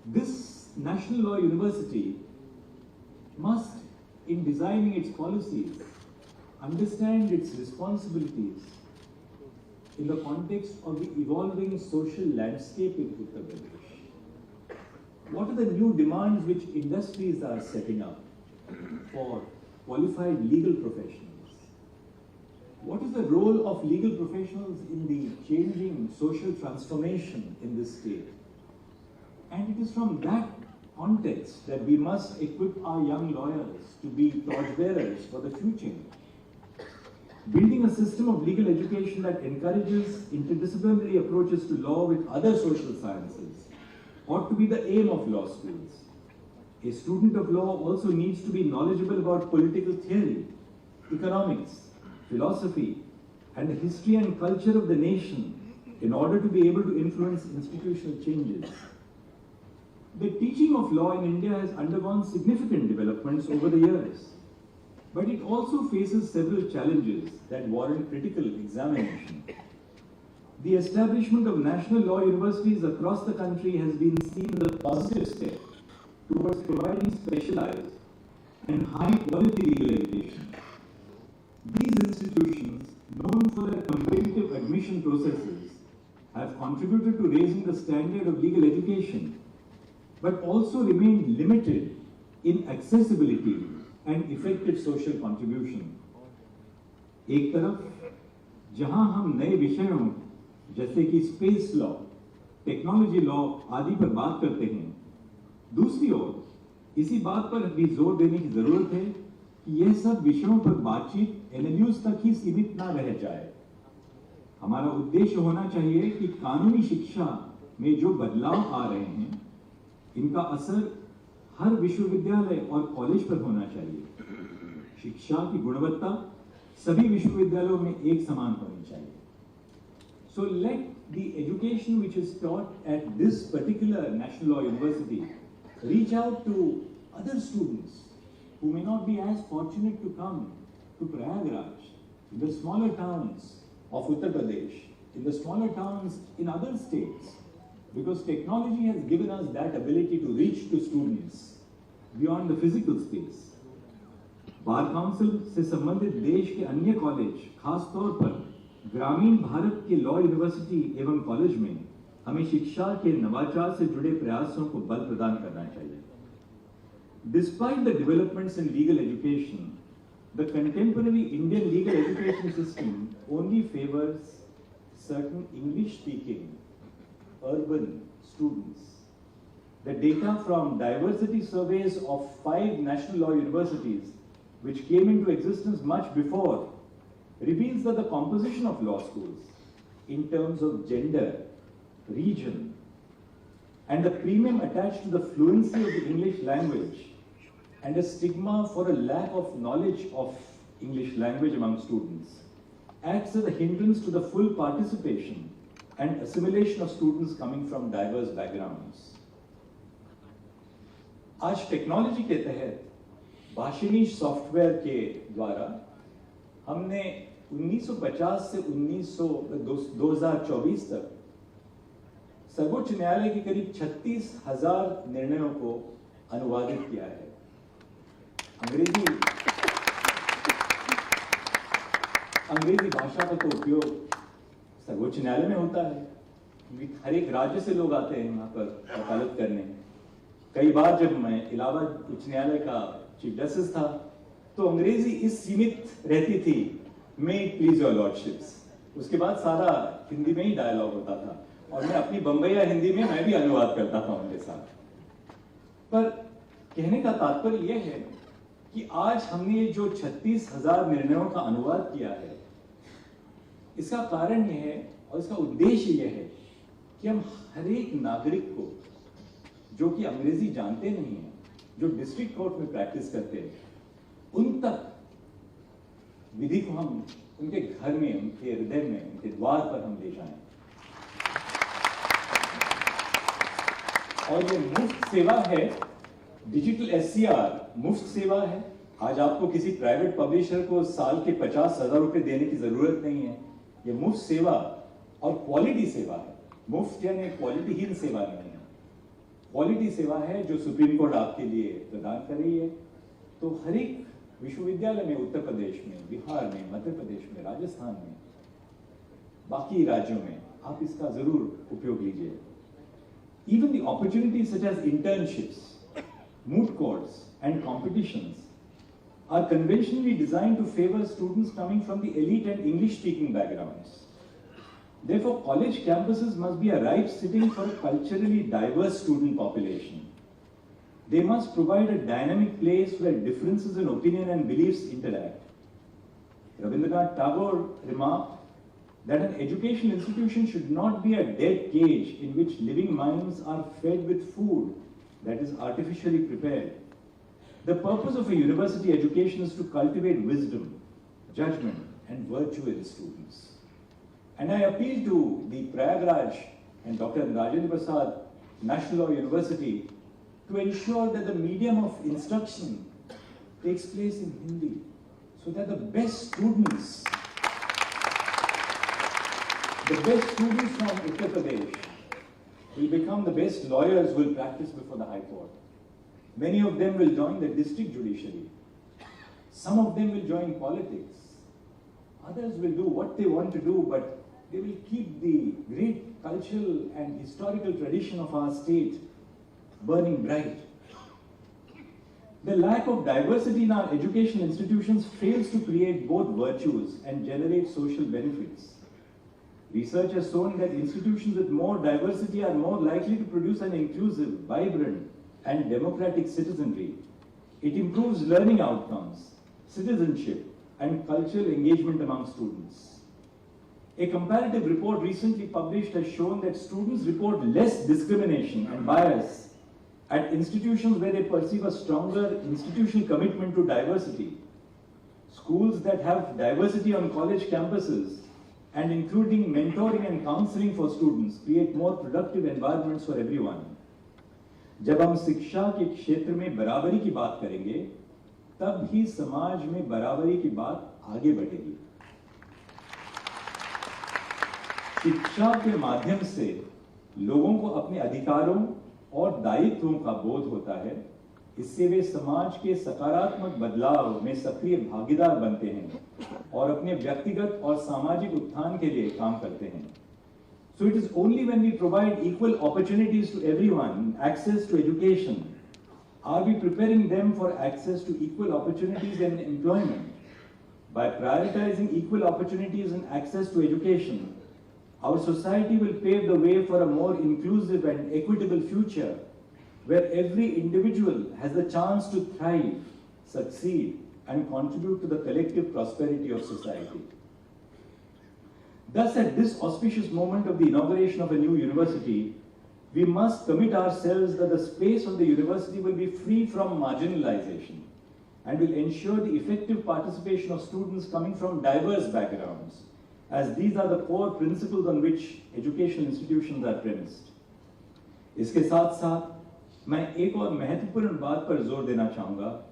G: This National Law University must, in designing its policies, understand its responsibilities in the context of the evolving social landscape in Uttar Pradesh. What are the new demands which industries are setting up for qualified legal professionals? What is the role of legal professionals in the changing social transformation in this state? And it is from that context that we must equip our young lawyers to be torchbearers for the future. Building a system of legal education that encourages interdisciplinary approaches to law with other social sciences ought to be the aim of law schools. A student of law also needs to be knowledgeable about political theory, economics, philosophy, and the history and culture of the nation in order to be able to influence institutional changes. The teaching of law in India has undergone significant developments over the years, but it also faces several challenges that warrant critical examination. The establishment of national law universities across the country has been seen as a positive step towards providing specialized and high-quality legal education. These institutions, known for their competitive admission processes, have contributed to raising the standard of legal education, but also remain limited in accessibility and effective social contribution. एक तरफ जहां हम नए विषयों जैसे कि space law, technology law आदि पर बात करते हैं, दूसरी ओर इसी बात पर भी जोर देने की जरूरत है कि यह सब विषयों पर बातचीत एनएलयूज तक ही सीमित ना रह जाए। हमारा उद्देश्य होना चाहिए कि कानूनी शिक्षा में जो बदलाव आ रहे हैं, इनका असर हर विश्वविद्यालय और कॉलेज पर होना चाहिए। शिक्षा की गुणवत्ता सभी विश्वविद्यालयों में एक समान होनी चाहिए। So let the education which is taught at this particular National Law University reach out to other students who may not be as fortunate to come to Prayagraj, in the smaller towns of Uttar Pradesh, in the smaller towns in other states, because technology has given us that ability to reach to students beyond the physical space. Bar council से संबंधित देश के अन्य college, खास तौर पर ग्रामीण भारत के लॉ यूनिवर्सिटी एवं कॉलेज में हमें शिक्षा के नवाचार से जुड़े प्रयासों को बल प्रदान करना चाहिए। Despite the developments in legal education, the contemporary Indian legal education system only favors certain English-speaking urban students. The data from diversity surveys of 5 national law universities, which came into existence much before, reveals that the composition of law schools in terms of gender, region, and the premium attached to the fluency of the English language and a stigma for a lack of knowledge of English language among students acts as a hindrance to the full participation and assimilation of students coming from diverse backgrounds. आज technology के तहत Bhashini software के द्वारा हमने 1950 से 2024 तक सर्वोच्च न्यायालय के करीब 36,000 निर्णयों को अनुवादित किया है। अंग्रेजी भाषा का तो उपयोग सर्वोच्च न्यायालय में होता है। हर एक राज्य से लोग आते हैं यहाँ पर वकालत करने। कई बार जब मैं इलाहाबाद उच्च न्यायालय का चीफ जस्टिस था तो अंग्रेजी इस सीमित रहती थी, may it please your lordships. उसके बाद सारा हिंदी में ही डायलॉग होता था और मैं अपनी बम्बईया हिंदी में मैं भी अनुवाद करता था उनके साथ। पर कहने का तात्पर्य यह है कि आज हमने जो 36,000 निर्णयों का अनुवाद किया है, इसका कारण यह है और इसका उद्देश्य यह है कि हम हर एक नागरिक को जो कि अंग्रेजी जानते नहीं है, जो डिस्ट्रिक्ट कोर्ट में प्रैक्टिस करते हैं, उन तक विधि को हम उनके घर में, उनके हृदय में, उनके द्वार पर हम ले जाएं। और ये मुफ्त सेवा है, डिजिटल एससीआर मुफ्त सेवा है। आज आपको किसी प्राइवेट पब्लिशर को साल के 50,000 रुपए देने की जरूरत नहीं है। ये मुफ्त सेवा और क्वालिटी सेवा है। मुफ्त यानी क्वालिटीहीन सेवा नहीं है, क्वालिटी सेवा है जो सुप्रीम कोर्ट आपके लिए प्रदान कर रही है। तो हर एक विश्वविद्यालय में, उत्तर प्रदेश में, बिहार में, मध्य प्रदेश में, राजस्थान में, बाकी राज्यों में आप इसका जरूर उपयोग लीजिए। Even the opportunities such as internships, moot courts, and competitions are conventionally designed to favor students coming from the elite and English-speaking backgrounds. Therefore, college campuses must be a ripe setting for a culturally diverse student population. They must provide a dynamic place where differences in opinion and beliefs interact. Rabindranath Tagore remarked that an educational institution should not be a dead cage in which living minds are fed with food that is artificially prepared. The purpose of a university education is to cultivate wisdom, judgment, and virtue in students. And I appeal to the Prayagraj and Dr. Rajendra Prasad National Law University to ensure that the medium of instruction takes place in Hindi, so that the best students from Uttar Pradesh will become the best lawyers who will practice before the High Court. Many of them will join the district judiciary. Some of them will join politics. Others will do what they want to do, but they will keep the great cultural and historical tradition of our state burning bright. The lack of diversity in our education institutions fails to create both virtues and generate social benefits. Research has shown that institutions with more diversity are more likely to produce an inclusive, vibrant, and democratic citizenry. It improves learning outcomes, citizenship, and cultural engagement among students. A comparative report recently published has shown that students report less discrimination and bias at institutions where they perceive a stronger institutional commitment to diversity. Schools that have diversity on college campuses and including mentoring and counseling for students create more productive environments for everyone. जब हम शिक्षा के क्षेत्र में बराबरी की बात करेंगे, तब ही समाज में बराबरी की बात आगे बढ़ेगी। शिक्षा के माध्यम से लोगों को अपने अधिकारों और दायित्वों का बोध होता है। इससे वे समाज के सकारात्मक बदलाव में सक्रिय भागीदार बनते हैं और अपने व्यक्तिगत और सामाजिक उत्थान के लिए काम करते हैं। So it is only when we provide equal opportunities to everyone, access to education, are we preparing them for access to equal opportunities and employment. By prioritizing equal opportunities and access to education, our society will pave the way for a more inclusive and equitable future where every individual has the chance to thrive, succeed, and contribute to the collective prosperity of society. Thus, at this auspicious moment of the inauguration of a new university, we must commit ourselves that the space of the university will be free from marginalization and will ensure the effective participation of students coming from diverse backgrounds, as these are the core principles on which educational institutions are premised. इसके साथ साथ मैं एक और महत्वपूर्ण बात पर जोर देना चाहूँगा,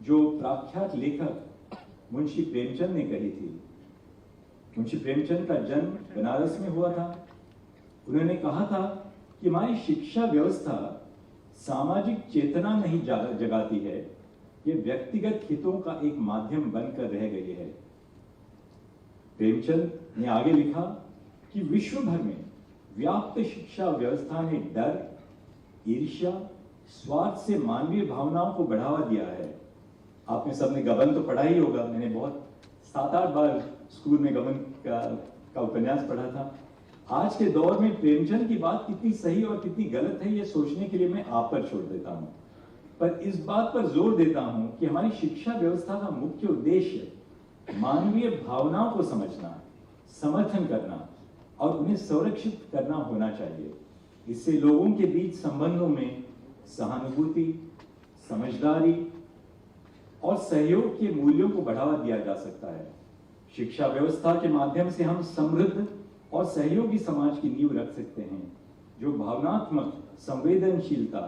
G: जो प्रख्यात लेखक मुंशी प्रेमचंद ने कही थी। मुंशी प्रेमचंद का जन्म बनारस में हुआ था। उन्होंने कहा था कि हमारी शिक्षा व्यवस्था सामाजिक चेतना नहीं जगाती है, ये व्यक्तिगत हितों का एक माध्यम बनकर रह गई है। प्रेमचंद ने आगे लिखा कि विश्व भर में व्याप्त शिक्षा व्यवस्था ने डर, ईर्ष्या, स्वार्थ से मानवीय भावनाओं को बढ़ावा दिया है। आपने सबने गबन तो पढ़ा ही होगा। मैंने बहुत 7-8 बार स्कूल में गबन का उपन्यास पढ़ा था। आज के दौर में प्रेमचंद की बात कितनी सही और कितनी गलत है, ये सोचने के लिए मैं आप पर छोड़ देता हूं। पर इस बात पर जोर देता हूं कि हमारी शिक्षा व्यवस्था का मुख्य उद्देश्य मानवीय भावनाओं को समझना, समर्थन करना और उन्हें संरक्षित करना होना चाहिए। इससे लोगों के बीच संबंधों में सहानुभूति, समझदारी और सहयोग के मूल्यों को बढ़ावा दिया जा सकता है। शिक्षा व्यवस्था के माध्यम से हम समृद्ध और सहयोगी समाज की नींव रख सकते हैं, जो भावनात्मक संवेदनशीलता,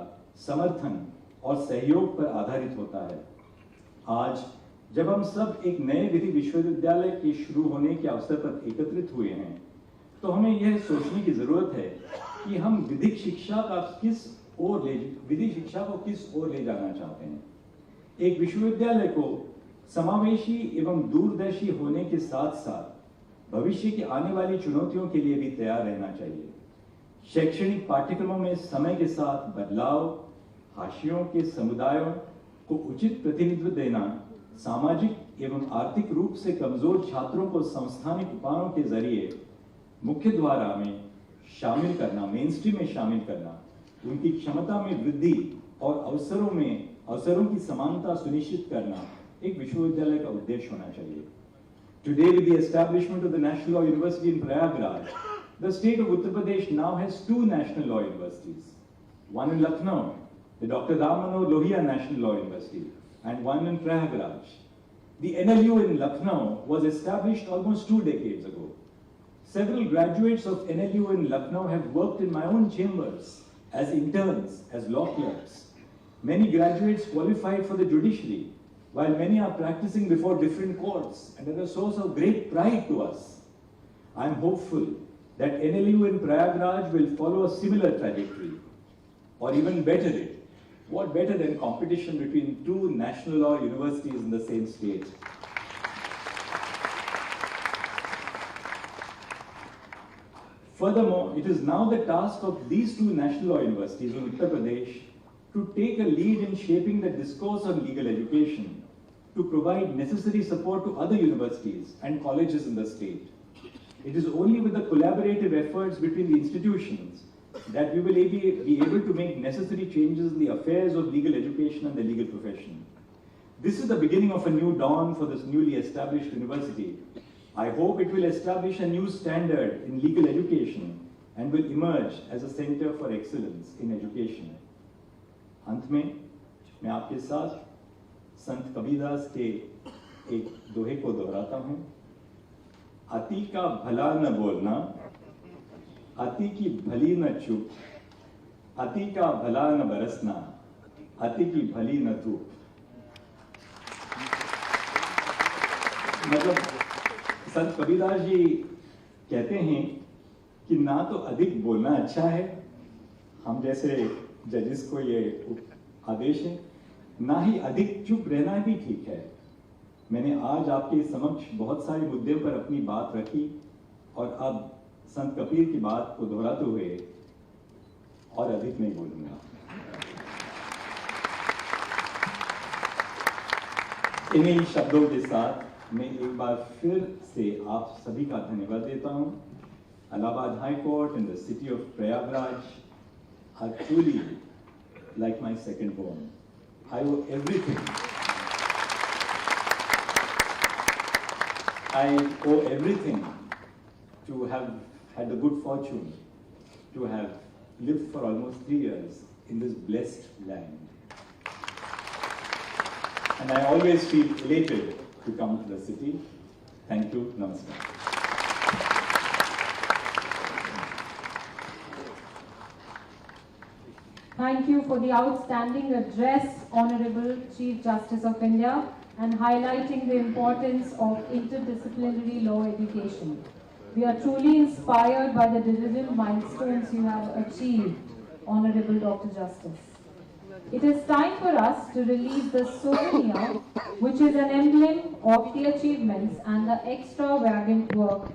G: समर्थन और सहयोग पर आधारित होता है। आज जब हम सब एक नए विधि विश्वविद्यालय के शुरू होने के अवसर पर एकत्रित हुए हैं, तो हमें यह सोचने की जरूरत है कि हम विधिक शिक्षा को किस ओर ले जाना चाहते हैं। एक विश्वविद्यालय को समावेशी एवं दूरदर्शी होने के साथ साथ भविष्य की आने वाली चुनौतियों के लिए भी तैयार रहना चाहिए। शैक्षणिक पाठ्यक्रमों में समय के साथ बदलाव, हाशियों के समुदायों को उचित प्रतिनिधित्व देना, सामाजिक एवं आर्थिक रूप से कमजोर छात्रों को संस्थानिक उपायों के जरिए मुख्य धारा में शामिल करना, मेन स्ट्रीम में शामिल करना, उनकी क्षमता में वृद्धि और अवसरों की समानता सुनिश्चित करना एक विश्वविद्यालय का उद्देश्य होना चाहिए. Today, with the establishment of the National Law University in Prayagraj, the state of Uttar Pradesh now has two national law universities. One in Lucknow, the Dr. Ram Manohar Lohia National Law University, and one in Prayagraj. The NLU in Lucknow was established almost 2 decades ago. Several graduates of NLU in Lucknow have worked in my own chambers as interns, as law clerks. Many graduates qualified for the judiciary, while many are practicing before different courts, and are a source of great pride to us. I am hopeful that NLU in Prayagraj will follow a similar trajectory, or even better it. What better than competition between two national law universities in the same state? Furthermore, it is now the task of these two national law universities in Uttar Pradesh to take a lead in shaping the discourse on legal education, to provide necessary support to other universities and colleges in the state. It is only with the collaborative efforts between the institutions that we will be able to make necessary changes in the affairs of legal education and the legal profession. This is the beginning of a new dawn for this newly established university. I hope it will establish a new standard in legal education and will emerge as a center for excellence in education. अंत में मैं आपके साथ संत कबीरदास के एक दोहे को दोहराता हूं. अति का भला न बोलना, अति की भली न चूक, अति का भला न बरसना, अति की भली न धूप. मतलब संत कबीरदास जी कहते हैं कि ना तो अधिक बोलना अच्छा है, हम जैसे जजेस को ये आदेश है, ना ही अधिक चुप रहना भी ठीक है. मैंने आज आपके समक्ष बहुत सारे मुद्दों पर अपनी बात रखी और अब संत कबीर की बात को दोहराते हुए और अधिक नहीं बोलूंगा. इन्हीं शब्दों के साथ मैं एक बार फिर से आप सभी का धन्यवाद देता हूं. Allahabad High Court and the city of Prayagraj are truly like my second home. I owe everything. I owe everything to have had the good fortune to have lived for almost 3 years in this blessed land. And I always feel elated to come to the city. Thank you. Namaskar.
A: Thank you for the outstanding address, Honorable Chief Justice of India, and highlighting the importance of interdisciplinary law education. We are truly inspired by the diligent milestones you have achieved, Honorable Dr. Justice. It is time for us to release the souvenir, which is an emblem of the achievements and the extravagant work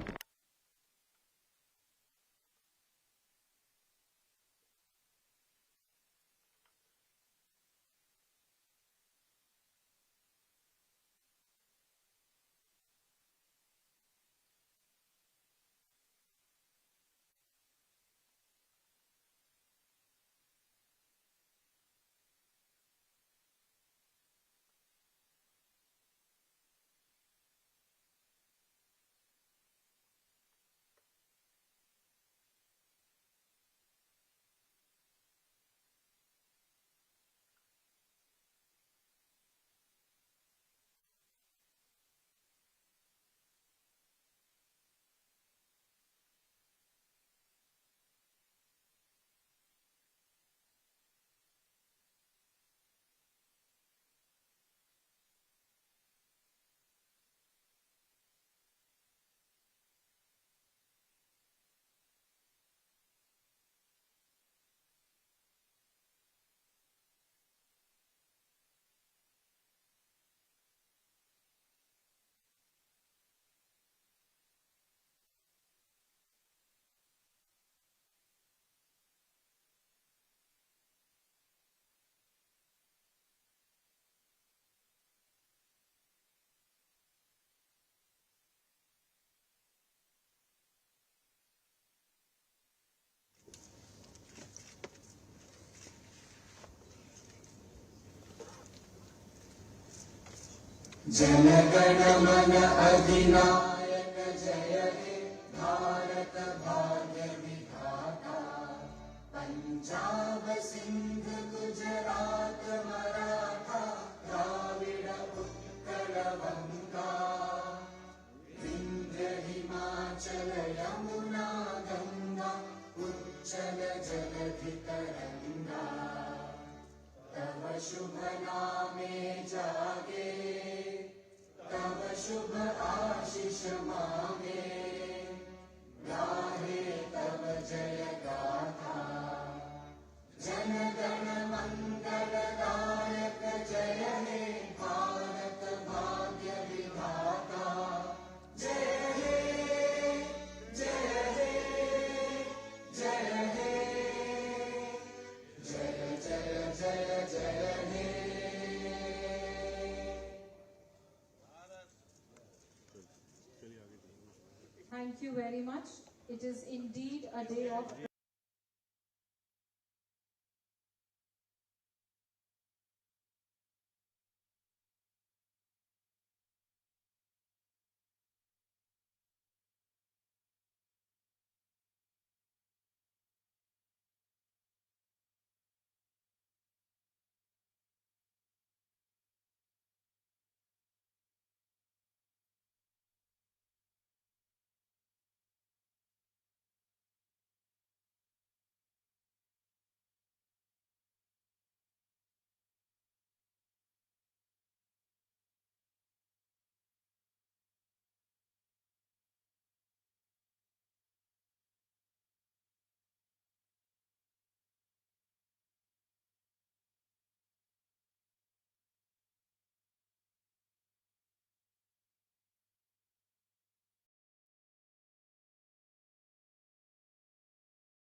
H: जनगण मन अधिनायक जय हे भारत भाग्य विधाता पंजाब सिंध गुजरात मराठा द्राविड़ उत्कल बंगा विंध्य हिमाचल यमुना गंगा उच्चल जलधि तरंगा तव शुभ नामे जागे तव शुभ आशीष मांगे गाहे तव जय गाथा जन गण मंगल दायक जय हे भारत भाग्य विधाता जय हे जय हे जय हे जय जय जय जय हे
A: Thank you very much. It is indeed a day of